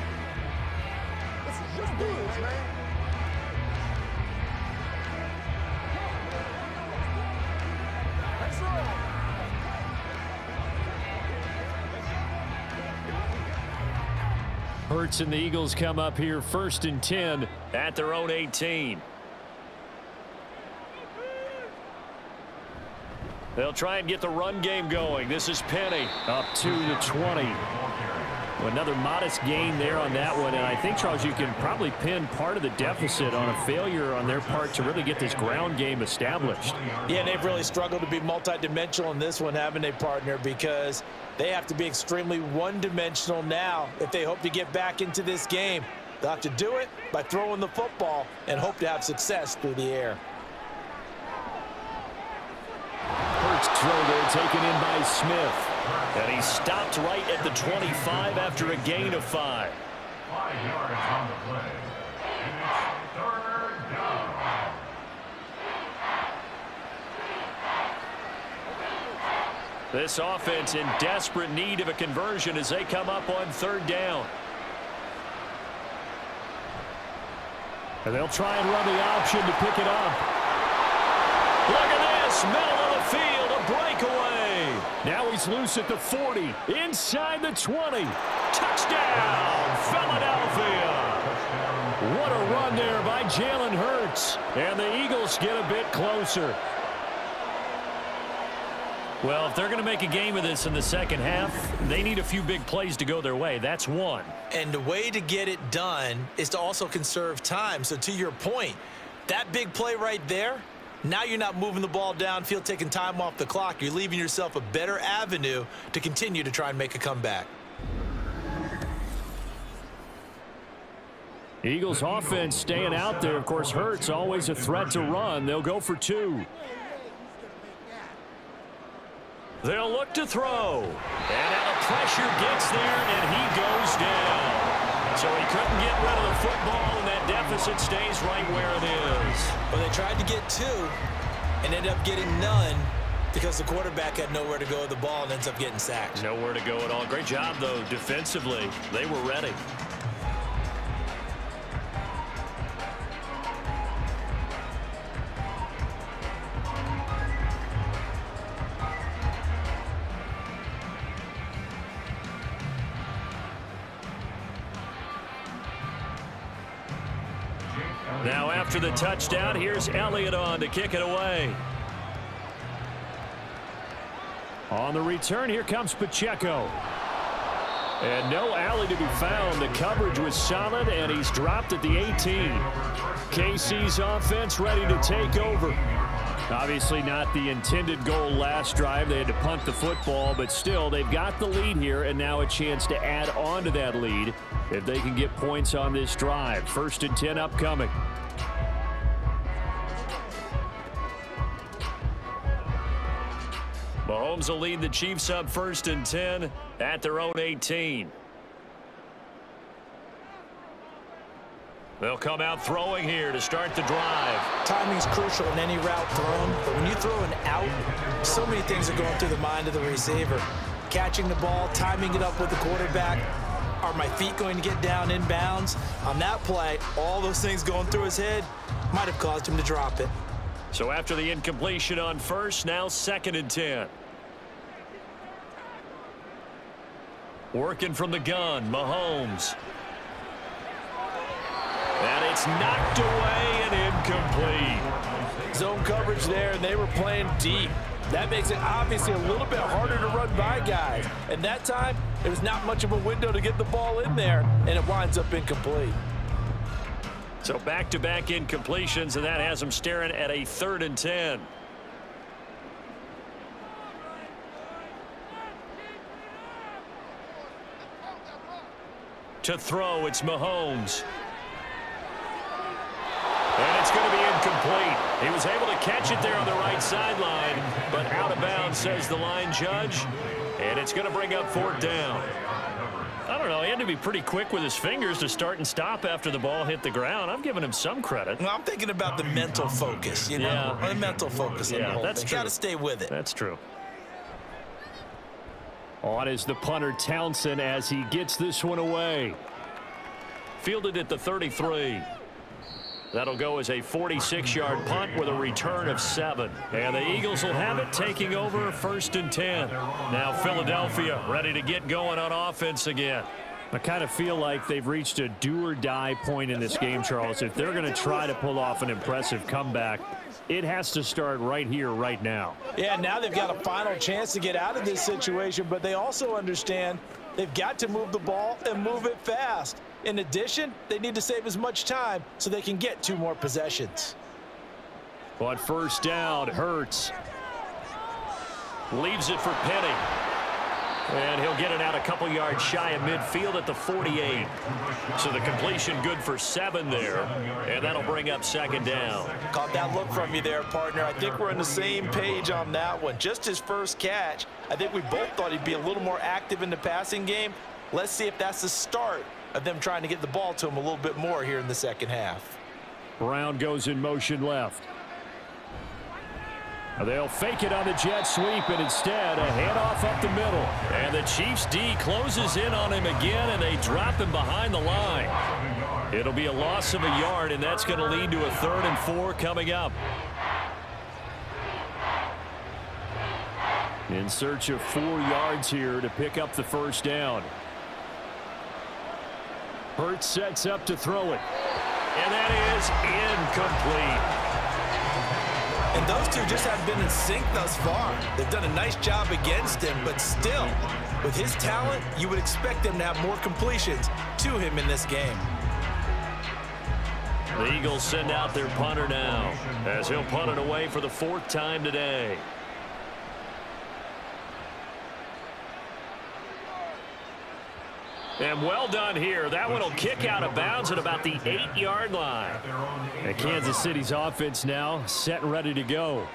Hurts and the Eagles come up here 1st and 10 at their own 18. They'll try and get the run game going. This is Penny up to the 20. Another modest gain there on that one, and I think, Charles, you can probably pin part of the deficit on a failure on their part to really get this ground game established. Yeah, they've really struggled to be multidimensional in this one, haven't they, partner? Because they have to be extremely one-dimensional now if they hope to get back into this game. They'll have to do it by throwing the football and hope to have success through the air. Hurts throw there taken in by Smith. And he stopped right at the 25 after a gain of 5. 5 yards on the play. And it's 3rd down. This offense in desperate need of a conversion as they come up on 3rd down. And they'll try and run the option to pick it up. Look at this, middle of the field, a breakaway. Now he's loose at the 40, inside the 20. Touchdown, Philadelphia. What a run there by Jalen Hurts. And the Eagles get a bit closer. Well, if they're going to make a game of this in the second half, they need a few big plays to go their way. That's one. And the way to get it done is to also conserve time. So to your point, that big play right there, now you're not moving the ball downfield, taking time off the clock. You're leaving yourself a better avenue to continue to try and make a comeback. Eagles offense staying out there. Of course, Hurts always a threat to run. They'll go for 2. They'll look to throw. And now the pressure gets there, and he goes down. So he couldn't get rid of the football, and that deficit stays right where it is. Well, they tried to get 2 and ended up getting none because the quarterback had nowhere to go with the ball and ends up getting sacked. Nowhere to go at all. Great job, though, defensively. They were ready. Now after the touchdown, here's Elliott on to kick it away. On the return, here comes Pacheco. And no alley to be found. The coverage was solid, and he's dropped at the 18. KC's offense ready to take over. Obviously not the intended goal last drive. They had to punt the football, but still, they've got the lead here, and now a chance to add on to that lead if they can get points on this drive. 1st and 10 upcoming. Mahomes will lead the Chiefs up 1st and 10 at their own 18. They'll come out throwing here to start the drive. Timing's crucial in any route thrown, but when you throw an out, so many things are going through the mind of the receiver. catching the ball, timing it up with the quarterback. Are my feet going to get down in bounds? On that play, all those things going through his head might have caused him to drop it. So after the incompletion on first, now 2nd and 10. Working from the gun, Mahomes. And it's knocked away and incomplete. Zone coverage there, and they were playing deep. That makes it obviously a little bit harder to run by guys. And that time, there was not much of a window to get the ball in there, and it winds up incomplete. So back-to-back incompletions, and that has them staring at a 3rd and 10. To throw, it's Mahomes. And it's going to be incomplete. He was able to catch it there on the right sideline, but out of bounds, says the line judge. And it's going to bring up 4th down. I don't know. He had to be pretty quick with his fingers to start and stop after the ball hit the ground. I'm giving him some credit. Well, I'm thinking about the mental focus, you know, the mental focus on the whole thing. Got to stay with it. That's true. On is the punter Townsend as he gets this one away. Fielded at the 33. That'll go as a 46-yard punt with a return of 7. And the Eagles will have it, taking over 1st and 10. Now Philadelphia ready to get going on offense again. I kind of feel like they've reached a do-or-die point in this game, Charles. If they're going to try to pull off an impressive comeback, it has to start right here, right now. Yeah, now they've got a final chance to get out of this situation, but they also understand they've got to move the ball and move it fast. In addition, they need to save as much time so they can get 2 more possessions. On 1st down, Hurts leaves it for Penny. And he'll get it out a couple yards shy of midfield at the 48. So the completion good for 7 there. And that'll bring up 2nd down. Caught that look from you there, partner. I think we're on the same page on that one. Just his first catch. I think we both thought he'd be a little more active in the passing game. Let's see if that's the start of them trying to get the ball to him a little bit more here in the 2nd half. Brown goes in motion left. They'll fake it on the jet sweep, and instead a handoff up the middle. And the Chiefs D closes in on him again, and they drop him behind the line. It'll be a loss of a yard, and that's going to lead to a 3rd and 4 coming up. In search of 4 yards here to pick up the 1st down. Hurts sets up to throw it. And that is incomplete. And those two just haven't been in sync thus far. They've done a nice job against him, but still, with his talent, you would expect them to have more completions to him in this game. The Eagles send out their punter now, as he'll punt it away for the 4th time today. And well done here. That one will kick out of bounds at about the 8-yard line. And Kansas City's offense now set and ready to go.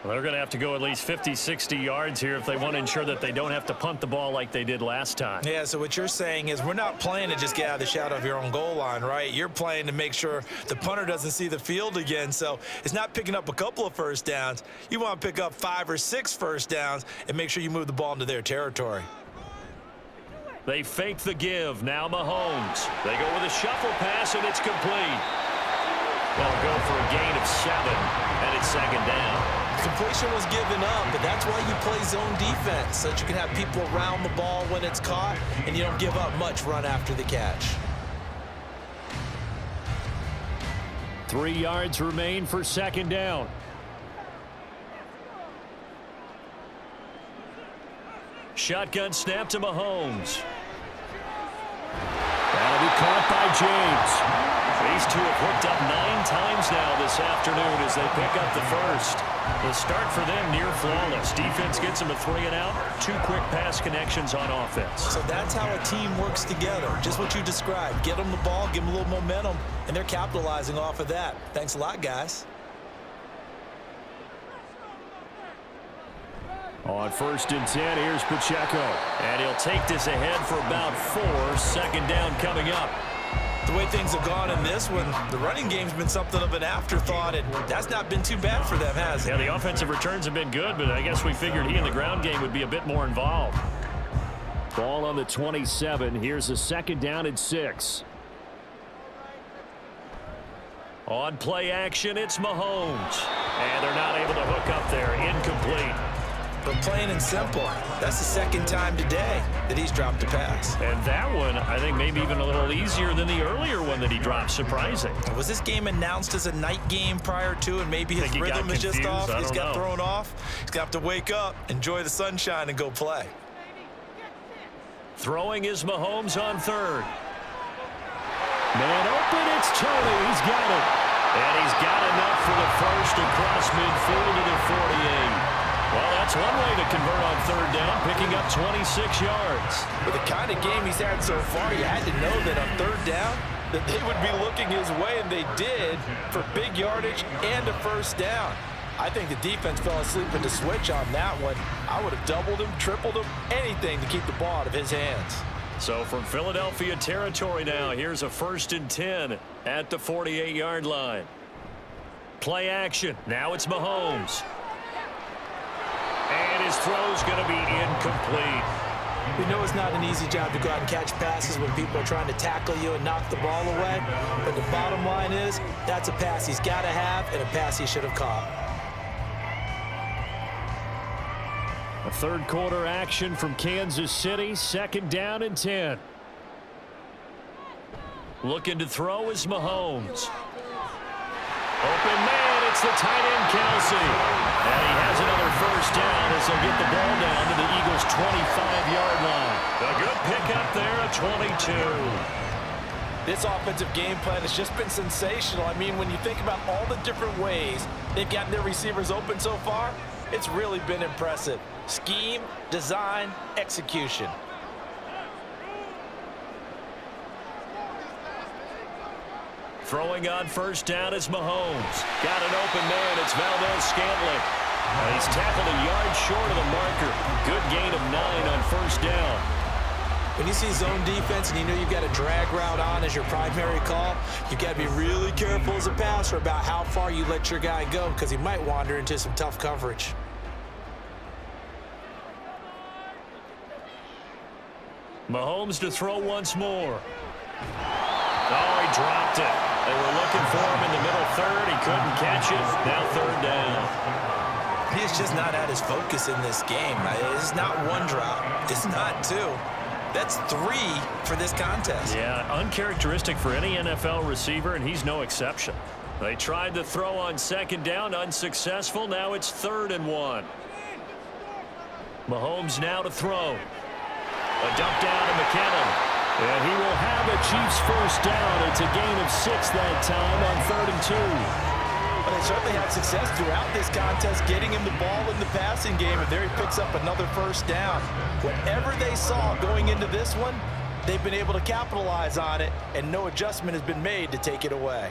Well, they're going to have to go at least 50, 60 yards here if they want to ensure that they don't have to punt the ball like they did last time. Yeah, so what you're saying is we're not playing to just get out of the shadow of your own goal line, right? You're playing to make sure the punter doesn't see the field again. So it's not picking up a couple of 1st downs. You want to pick up 5 or 6 1st downs and make sure you move the ball into their territory. They fake the give. Now Mahomes. They go with a shuffle pass, and it's complete. They'll go for a gain of 7, and it's 2nd down. Completion was given up, but that's why you play zone defense, so that you can have people around the ball when it's caught, and you don't give up much run after the catch. 3 yards remain for 2nd down. Shotgun snap to Mahomes. That'll be caught by James. These two have hooked up 9 times now this afternoon as they pick up the 1st. The start for them near flawless. Defense gets them a 3 and out. 2 quick pass connections on offense. So that's how a team works together. Just what you described. Get them the ball, give them a little momentum, and they're capitalizing off of that. Thanks a lot, guys. On 1st and 10, here's Pacheco. And he'll take this ahead for about 4. 2nd down coming up. The way things have gone in this one, the running game's been something of an afterthought, and that's not been too bad for them, has it? Yeah, the offensive returns have been good, but I guess we figured he in the ground game would be a bit more involved. Ball on the 27. Here's a 2nd down and 6. On play action, it's Mahomes. And they're not able to hook up there. Incomplete. But plain and simple, that's the 2nd time today that he's dropped a pass. And that one, I think, maybe even a little easier than the earlier one that he dropped. Surprising. Was this game announced as a night game prior to, and maybe his rhythm is just off? He's got thrown off. He's got to wake up, enjoy the sunshine, and go play. Throwing is Mahomes on 3rd. Man open, it's Tony. He's got it. And he's got enough for the first across midfield to the 48. Well, that's one way to convert on 3rd down, picking up 26 yards. With the kind of game he's had so far, you had to know that on 3rd down that they would be looking his way, and they did, for big yardage and a 1st down. I think the defense fell asleep at the switch on that one. I would have doubled him, tripled him, anything to keep the ball out of his hands. So from Philadelphia territory now, here's a 1st and 10 at the 48-yard line. Play action. Now it's Mahomes. And his throw's going to be incomplete. We know it's not an easy job to go out and catch passes when people are trying to tackle you and knock the ball away. But the bottom line is, that's a pass he's got to have and a pass he should have caught. A 3rd quarter action from Kansas City. 2nd down and 10. Looking to throw is Mahomes. Open man, it's the tight end Kelsey. And he has another 1st down as they'll get the ball down to the Eagles' 25-yard line. A good pickup there at 22. This offensive game plan has just been sensational. I mean, when you think about all the different ways they've gotten their receivers open so far, it's really been impressive. Scheme, design, execution. Throwing on 1st down is Mahomes. Got an open man. It's Valdez-Scantling. He's tackled a yard short of the marker. Good gain of 9 on 1st down. When you see zone defense and you know you've got a drag route on as your primary call, you've got to be really careful as a passer about how far you let your guy go, because he might wander into some tough coverage. Mahomes to throw once more. Oh, he dropped it. They were looking for him in the middle 3rd. He couldn't catch it. Now 3rd down. He's just not at his focus in this game. It's not 1 drop. It's not 2. That's 3 for this contest. Yeah, uncharacteristic for any NFL receiver, and he's no exception. They tried to throw on 2nd down, unsuccessful. Now it's 3rd and 1. Mahomes now to throw. A dump down to McKinnon. And he will have a Chiefs 1st down. It's a gain of 6 that time on 3rd and 2. Well, they certainly had success throughout this contest, getting him the ball in the passing game, and there he picks up another 1st down. Whatever they saw going into this one, they've been able to capitalize on it, and no adjustment has been made to take it away.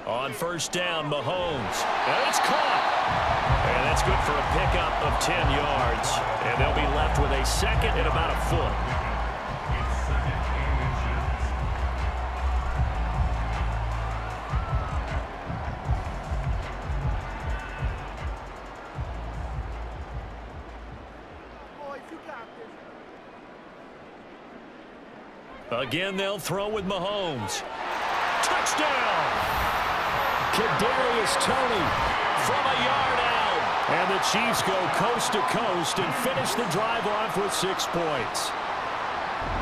On 1st down, Mahomes. And it's caught. And that's good for a pickup of 10 yards. And they'll be left with a 2nd and about a foot. Again, they'll throw with Mahomes. Touchdown! Kadarius Toney from a yard out. And the Chiefs go coast to coast and finish the drive off with 6 points.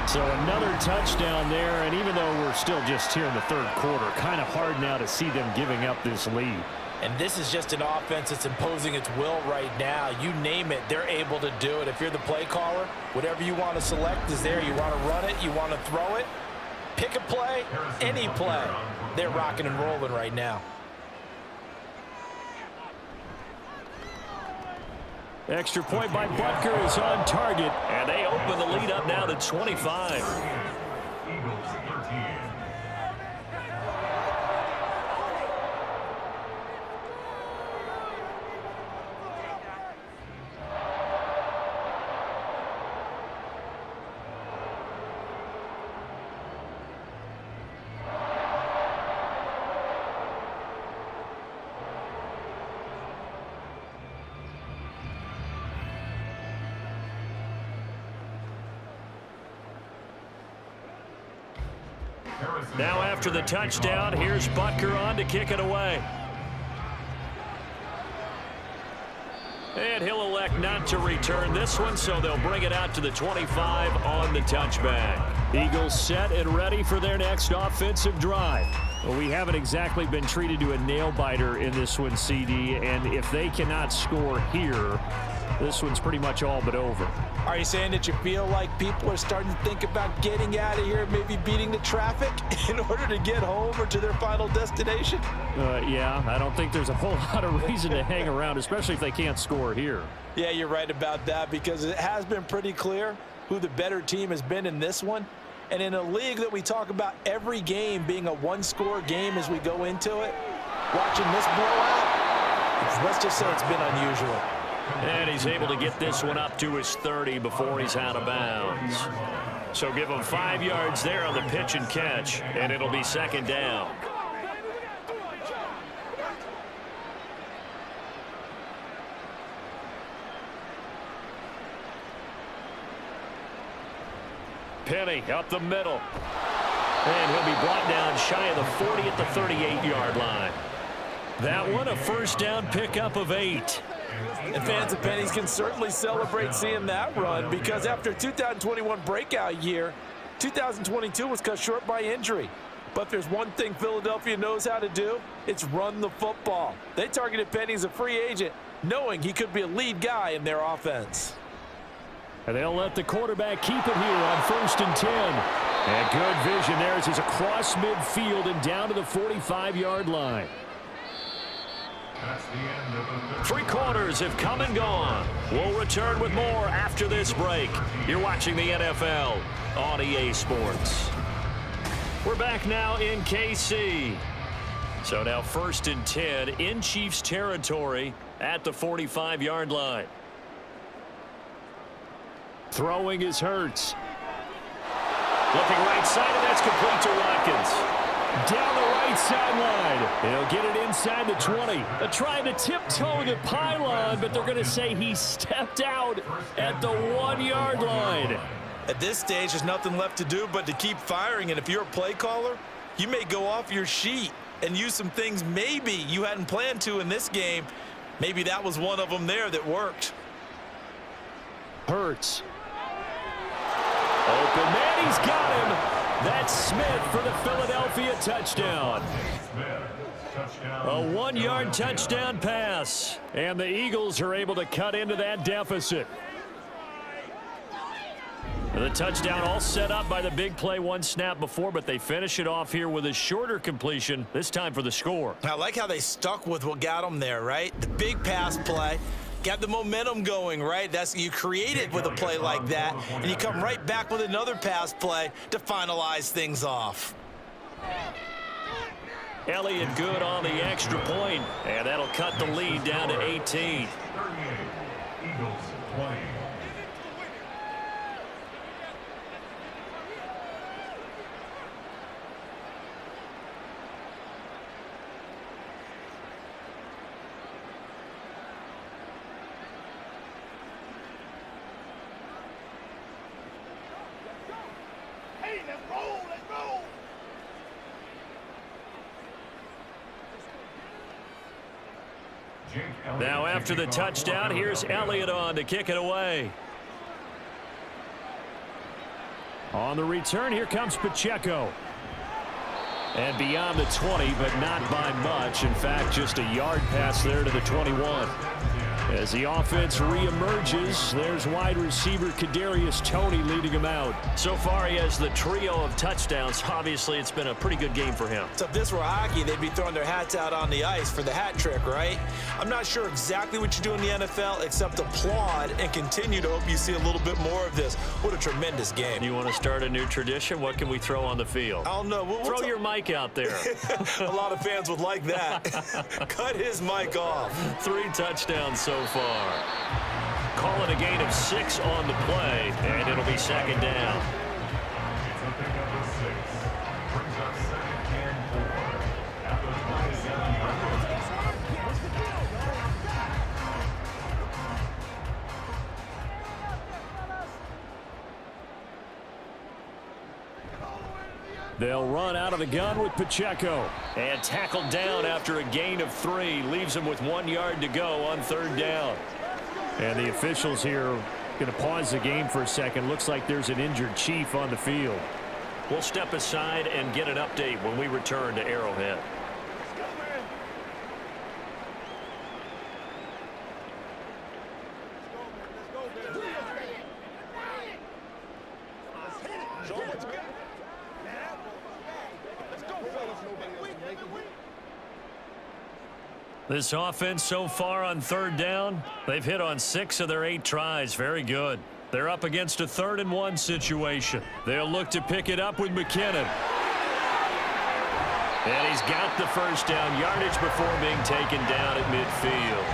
So another touchdown there, and even though we're still just here in the 3rd quarter, kind of hard now to see them giving up this lead. And this is just an offense that's imposing its will right now. You name it, they're able to do it. If you're the play caller, whatever you want to select is there. You want to run it, you want to throw it, pick a play, any play. They're rocking and rolling right now. Extra point by Butker is on target, and they open the lead up now to 25. Eagles 13. Now after the touchdown, here's Butker on to kick it away. And he'll elect not to return this one, so they'll bring it out to the 25 on the touchback. Eagles set and ready for their next offensive drive. Well, we haven't exactly been treated to a nail-biter in this one, CD, and if they cannot score here, this one's pretty much all but over. Are you saying that you feel like people are starting to think about getting out of here, maybe beating the traffic in order to get home or to their final destination? Yeah, I don't think there's a whole lot of reason to hang around, especially if they can't score here. Yeah, you're right about that, because it has been pretty clear who the better team has been in this one. And in a league that we talk about every game being a one-score game as we go into it, watching this blowout, let's just say it's been unusual. And he's able to get this one up to his 30 before he's out of bounds. So give him 5 yards there on the pitch and catch, and it'll be second down. Penny up the middle. And he'll be brought down shy of the 40 at the 38-yard line. That one a first down pickup of 8. And fans of Pennies can certainly celebrate seeing that run, because after 2021 breakout year, 2022 was cut short by injury. But there's one thing Philadelphia knows how to do. It's run the football. They targeted Penny as a free agent, knowing he could be a lead guy in their offense. And they'll let the quarterback keep it here on 1st and 10. And good vision there as he's across midfield and down to the 45-yard line. That's the end of the 3 quarters have come and gone. We'll return with more after this break. You're watching the NFL on EA Sports. We're back now in KC. So now 1st and 10 in Chiefs territory at the 45-yard line. Throwing is Hurts. Looking right side, and that's complete to Watkins. Down the right sideline. He'll get it inside the 20. They're trying to tiptoe the pylon, but they're going to say he stepped out at the 1-yard line. At this stage, there's nothing left to do but to keep firing. And if you're a play caller, you may go off your sheet and use some things maybe you hadn't planned to in this game. Maybe that was one of them there that worked. Hurts. Open man, he's got him. That's Smith for the Philadelphia touchdown. A 1-yard touchdown pass. And the Eagles are able to cut into that deficit. The touchdown all set up by the big play 1 snap before, but they finish it off here with a shorter completion, this time for the score. I like how they stuck with what got them there, right? The big pass play. Got the momentum going, right? That's you create it with a play like that, and you come right back with another pass play to finalize things off. Elliott good on the extra point, and that'll cut the lead down to 18. 38. Eagles 20. Now after the touchdown, here's Elliott on to kick it away. On the return, here comes Pacheco. And beyond the 20, but not by much. In fact, just a yard pass there to the 21. As the offense reemerges, there's wide receiver Kadarius Toney leading him out. So far, he has the trio of touchdowns. Obviously, it's been a pretty good game for him. So if this were hockey, they'd be throwing their hats out on the ice for the hat trick, right? I'm not sure exactly what you do in the NFL except applaud and continue to hope you see a little bit more of this. What a tremendous game. You want to start a new tradition? What can we throw on the field? I don't know. Throw your mic out there. A lot of fans would like that. Cut his mic off. 3 touchdowns so far. Call it a gain of 6 on the play, and it'll be second down. It's a pickup of 6. Brings up 2nd and 4. At the 27-yard line. They'll run out of the gun with Pacheco. And tackled down after a gain of 3. Leaves him with 1 yard to go on 3rd down. And the officials here going to pause the game for a second. Looks like there's an injured Chief on the field. We'll step aside and get an update when we return to Arrowhead. This offense so far on 3rd down, they've hit on 6 of their 8 tries. Very good. They're up against a 3rd and 1 situation. They'll look to pick it up with McKinnon. And he's got the 1st down yardage before being taken down at midfield.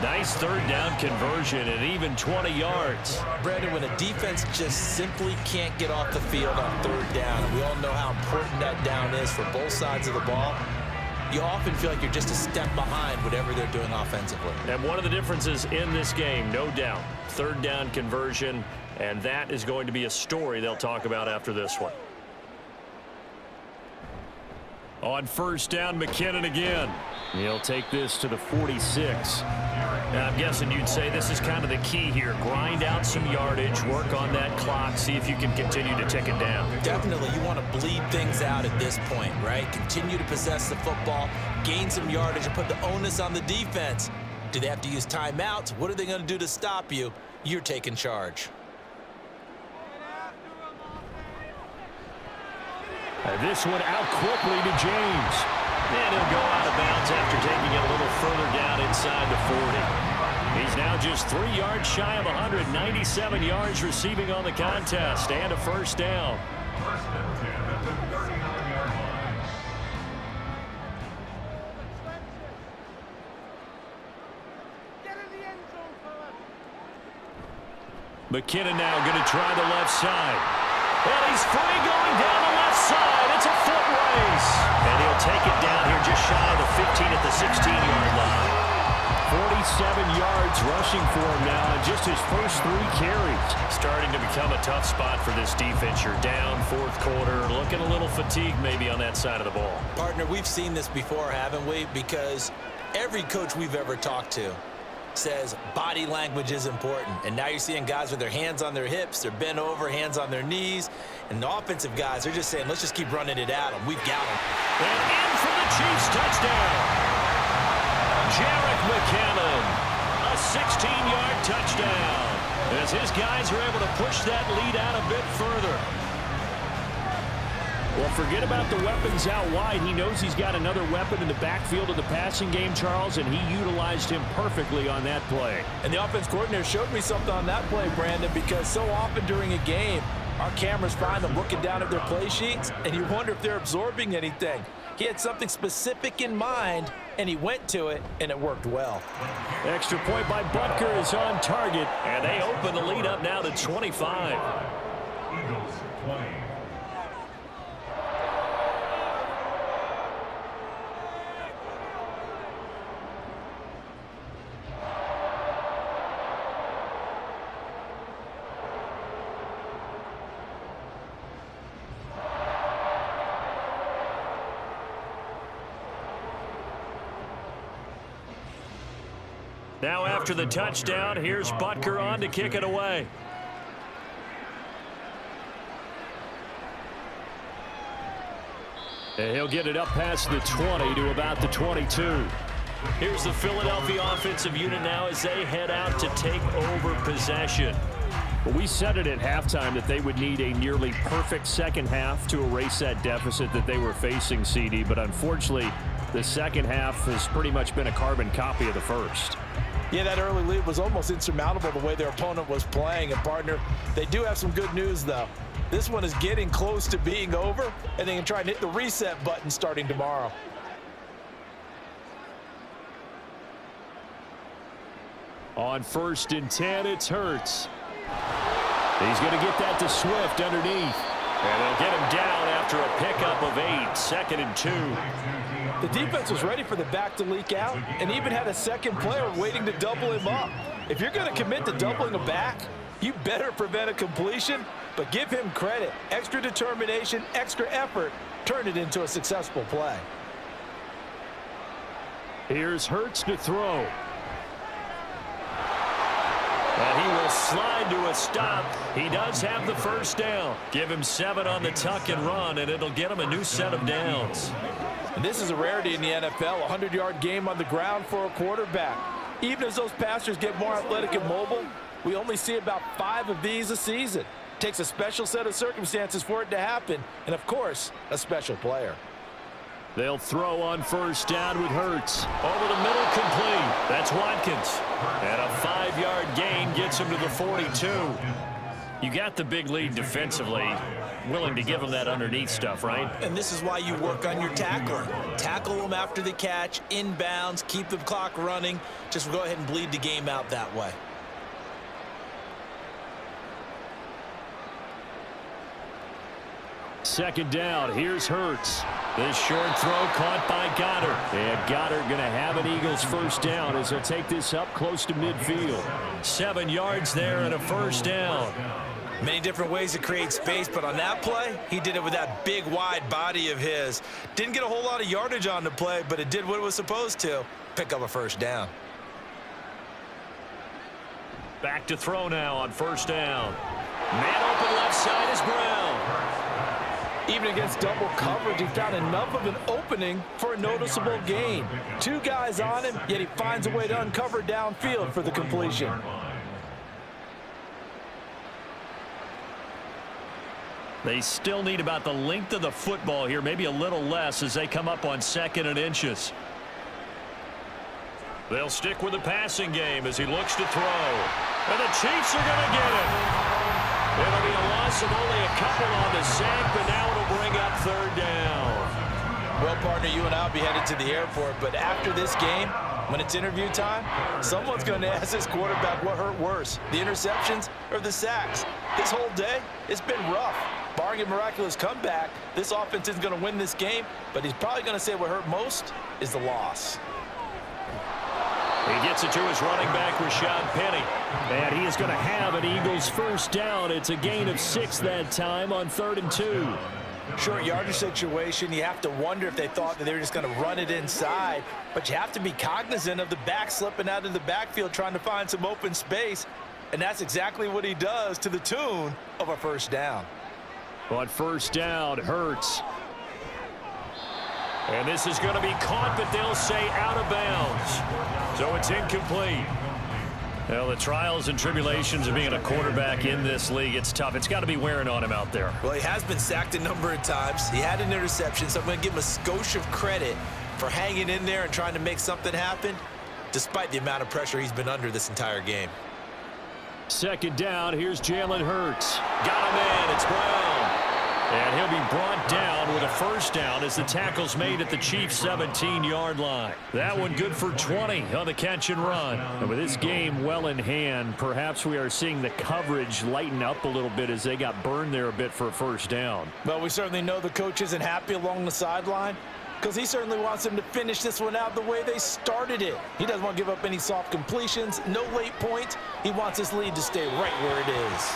Nice 3rd down conversion and even 20 yards. Brandon, when a defense just simply can't get off the field on 3rd down, and we all know how important that down is for both sides of the ball, you often feel like you're just a step behind whatever they're doing offensively. And one of the differences in this game, no doubt, 3rd down conversion, and that is going to be a story they'll talk about after this one. On 1st down, McKinnon again. He'll take this to the 46. Now, I'm guessing you'd say this is kind of the key here. Grind out some yardage, work on that clock, see if you can continue to tick it down. Definitely, you want to bleed things out at this point, right? Continue to possess the football, gain some yardage, and put the onus on the defense. Do they have to use timeouts? What are they going to do to stop you? You're taking charge. This one out quickly to James. And he'll go out of bounds after taking it a little further down inside the 40. He's now just 3 yards shy of 197 yards receiving on the contest and a 1st down. 1st and 10 at the 39-yard line. McKinnon now going to try the left side. And he's free going down the left side. It's a foot race. And he'll take it down here just shy of the 15 at the 16-yard line. 47 yards rushing for him now in just his first 3 carries. Starting to become a tough spot for this defense. You're down 4th quarter, looking a little fatigued maybe on that side of the ball. Partner, we've seen this before, haven't we? Because every coach we've ever talked to says body language is important. And now you're seeing guys with their hands on their hips, they're bent over, hands on their knees. And the offensive guys, they're just saying, let's just keep running it at them. We've got them. And in for the Chiefs touchdown. Jarek McKinnon, a 16-yard touchdown. As his guys are able to push that lead out a bit further. Well, forget about the weapons out wide. He knows he's got another weapon in the backfield of the passing game, Charles, and he utilized him perfectly on that play. And the offense coordinator showed me something on that play, Brandon, because so often during a game, our cameras find them looking down at their play sheets, and you wonder if they're absorbing anything. He had something specific in mind, and he went to it, and it worked well. Extra point by Butker is on target, and they open the lead up now to 25. Eagles 20. Now after the touchdown, here's Butker on to kick it away. And he'll get it up past the 20 to about the 22. Here's the Philadelphia offensive unit now as they head out to take over possession. Well, we said it at halftime that they would need a nearly perfect second half to erase that deficit that they were facing, CD, but unfortunately, the second half has pretty much been a carbon copy of the first. Yeah, that early lead was almost insurmountable the way their opponent was playing. And, partner, they do have some good news, though. This one is getting close to being over, and they can try and hit the reset button starting tomorrow. On 1st and 10, it's Hurts. He's going to get that to Swift underneath. And they'll get him down after a pickup of 8, 2nd and 2. The defense was ready for the back to leak out and even had a second player waiting to double him up. If you're going to commit to doubling a back, you better prevent a completion but give him credit. Extra determination, extra effort turned it into a successful play. Here's Hurts to throw. And he will slide to a stop. He does have the first down. Give him 7 on the tuck and run, and it'll get him a new set of downs. And this is a rarity in the NFL, a 100-yard game on the ground for a quarterback. Even as those passers get more athletic and mobile, we only see about 5 of these a season. It takes a special set of circumstances for it to happen, and of course, a special player. They'll throw on first down with Hurts. Over the middle, complete. That's Watkins. And a 5-yard gain gets him to the 42. You got the big lead defensively. Willing to give him that underneath stuff, right? And this is why you work on your tackling. Tackle them after the catch, inbounds, keep the clock running. Just go ahead and bleed the game out that way. Second down, here's Hurts. This short throw caught by Goddard. And Goddard going to have an Eagles first down as they'll take this up close to midfield. 7 yards there and a first down. Many different ways to create space, but on that play, he did it with that big, wide body of his. Didn't get a whole lot of yardage on the play, but it did what it was supposed to. Pick up a first down. Back to throw now on first down. Man open left side is Brown. Even against double coverage, he found enough of an opening for a noticeable gain. 2 guys on him, yet he finds a way to uncover downfield for the completion. They still need about the length of the football here, maybe a little less as they come up on 2nd and inches. They'll stick with the passing game as he looks to throw. And the Chiefs are going to get it. It'll be a loss of only a couple on the sack, but now it'll bring up 3rd down. Well, partner, you and I will be headed to the airport, but after this game, when it's interview time, someone's going to ask this quarterback what hurt worse, the interceptions or the sacks. This whole day, it's been rough. Barring a miraculous comeback, this offense isn't going to win this game, but he's probably going to say what hurt most is the loss. He gets it to his running back, Rashad Penny. And he is going to have an Eagles first down. It's a gain of 6 that time on 3rd and 2. Short yardage situation, you have to wonder if they thought that they were just going to run it inside. But you have to be cognizant of the back slipping out of the backfield trying to find some open space. And that's exactly what he does to the tune of a first down. On first down, Hurts. And this is going to be caught, but they'll say out of bounds. So it's incomplete. Well, the trials and tribulations of being a quarterback in this league, it's tough. It's got to be wearing on him out there. Well, he has been sacked a number of times. He had an interception, so I'm going to give him a skosh of credit for hanging in there and trying to make something happen, despite the amount of pressure he's been under this entire game. Second down, here's Jalen Hurts. Got him in, it's Brown. And he'll be brought down with a first down as the tackle's made at the Chiefs' 17-yard line. That one good for 20 on the catch and run. And with this game well in hand, perhaps we are seeing the coverage lighten up a little bit as they got burned there a bit for a first down. Well, we certainly know the coach isn't happy along the sideline because he certainly wants them to finish this one out the way they started it. He doesn't want to give up any soft completions, no late points. He wants his lead to stay right where it is.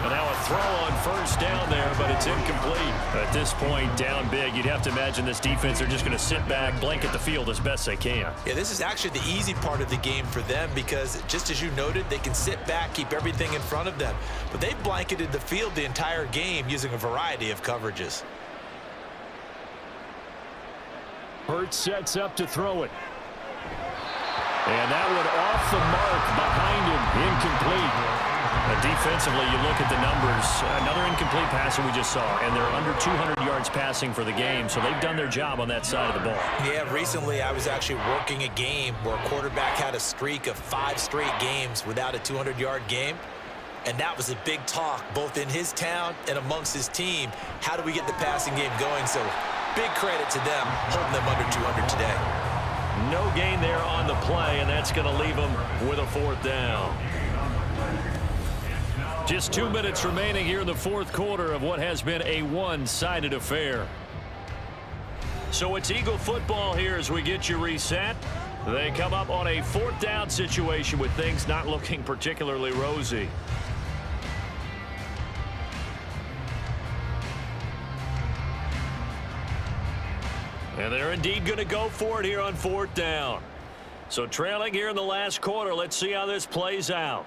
And now a throw on first down there, but it's incomplete. At this point, down big, you'd have to imagine this defense, they're just going to sit back, blanket the field as best they can. Yeah, this is actually the easy part of the game for them because, just as you noted, they can sit back, keep everything in front of them. But they blanketed the field the entire game using a variety of coverages. Hurts sets up to throw it. And that one off the mark behind him, incomplete. Defensively, you look at the numbers, another incomplete passer we just saw, and they're under 200 yards passing for the game, so they've done their job on that side of the ball. Yeah, recently I was actually working a game where a quarterback had a streak of 5 straight games without a 200-yard game, and that was a big talk both in his town and amongst his team. How do we get the passing game going? So big credit to them holding them under 200 today. No gain there on the play, and that's going to leave them with a 4th down. Just 2 minutes remaining here in the 4th quarter of what has been a one-sided affair. So it's Eagle football here as we get you reset. They come up on a 4th down situation with things not looking particularly rosy. And they're indeed going to go for it here on 4th down. So trailing here in the last quarter, let's see how this plays out.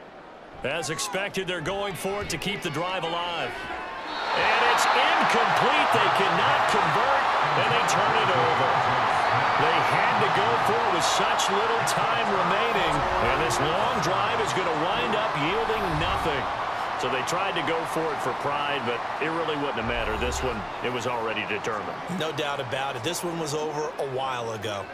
As expected, they're going for it to keep the drive alive. And it's incomplete. They cannot convert, and they turn it over. They had to go for it with such little time remaining, and this long drive is going to wind up yielding nothing. So they tried to go for it for pride, but it really wouldn't have mattered. This one, it was already determined. No doubt about it. This one was over a while ago.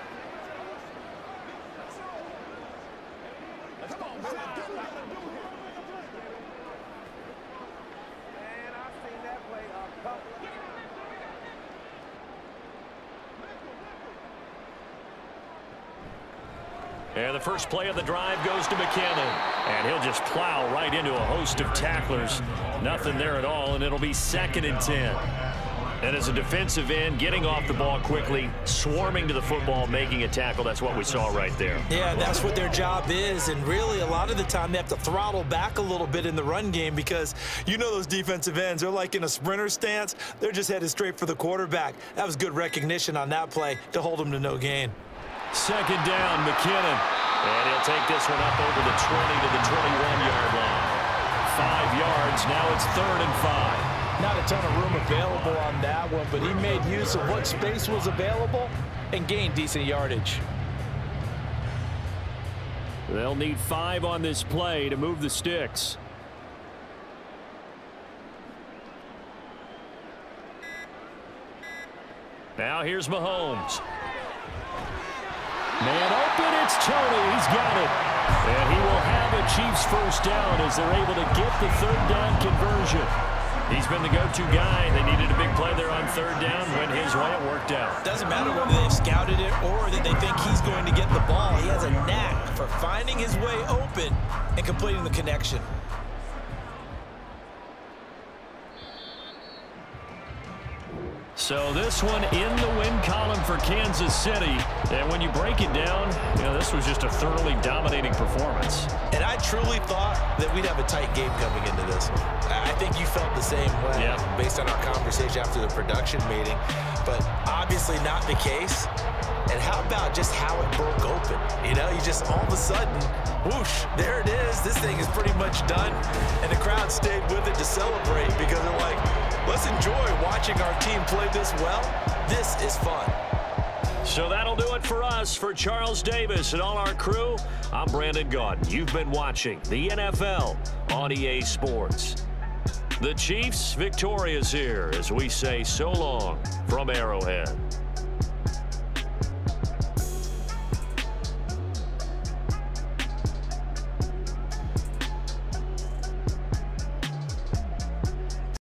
And the first play of the drive goes to McKinnon. And he'll just plow right into a host of tacklers. Nothing there at all, and it'll be 2nd and 10. And as a defensive end, getting off the ball quickly, swarming to the football, making a tackle, that's what we saw right there. Yeah, that's what their job is, and really a lot of the time they have to throttle back a little bit in the run game because you know those defensive ends, they're like in a sprinter stance. They're just headed straight for the quarterback. That was good recognition on that play to hold them to no gain. 2nd down, McKinnon. And he'll take this one up over the 20 to the 21-yard line. 5 yards, now it's 3rd and 5. Not a ton of room available on that one, but he made use of what space was available and gained decent yardage. They'll need 5 on this play to move the sticks. Now here's Mahomes. Man open, it's Tony. He's got it. And he will have a Chiefs first down as they're able to get the 3rd down conversion. He's been the go-to guy. They needed a big play there on 3rd down. Went his way, it worked out. Doesn't matter whether they've scouted it or that they think he's going to get the ball. He has a knack for finding his way open and completing the connection. So this one in the win column for Kansas City. And when you break it down, you know, this was just a thoroughly dominating performance. And I truly thought that we'd have a tight game coming into this. I think you felt the same way based on our conversation after the production meeting. But obviously not the case. And how about just how it broke open? You know, you just all of a sudden, whoosh, there it is. This thing is pretty much done. And the crowd stayed with it to celebrate because they're like, let's enjoy watching our team play this well. This is fun. So that'll do it for us. For Charles Davis and all our crew, I'm Brandon Gaudin. You've been watching the NFL on EA Sports. The Chiefs victorious here as we say so long from Arrowhead.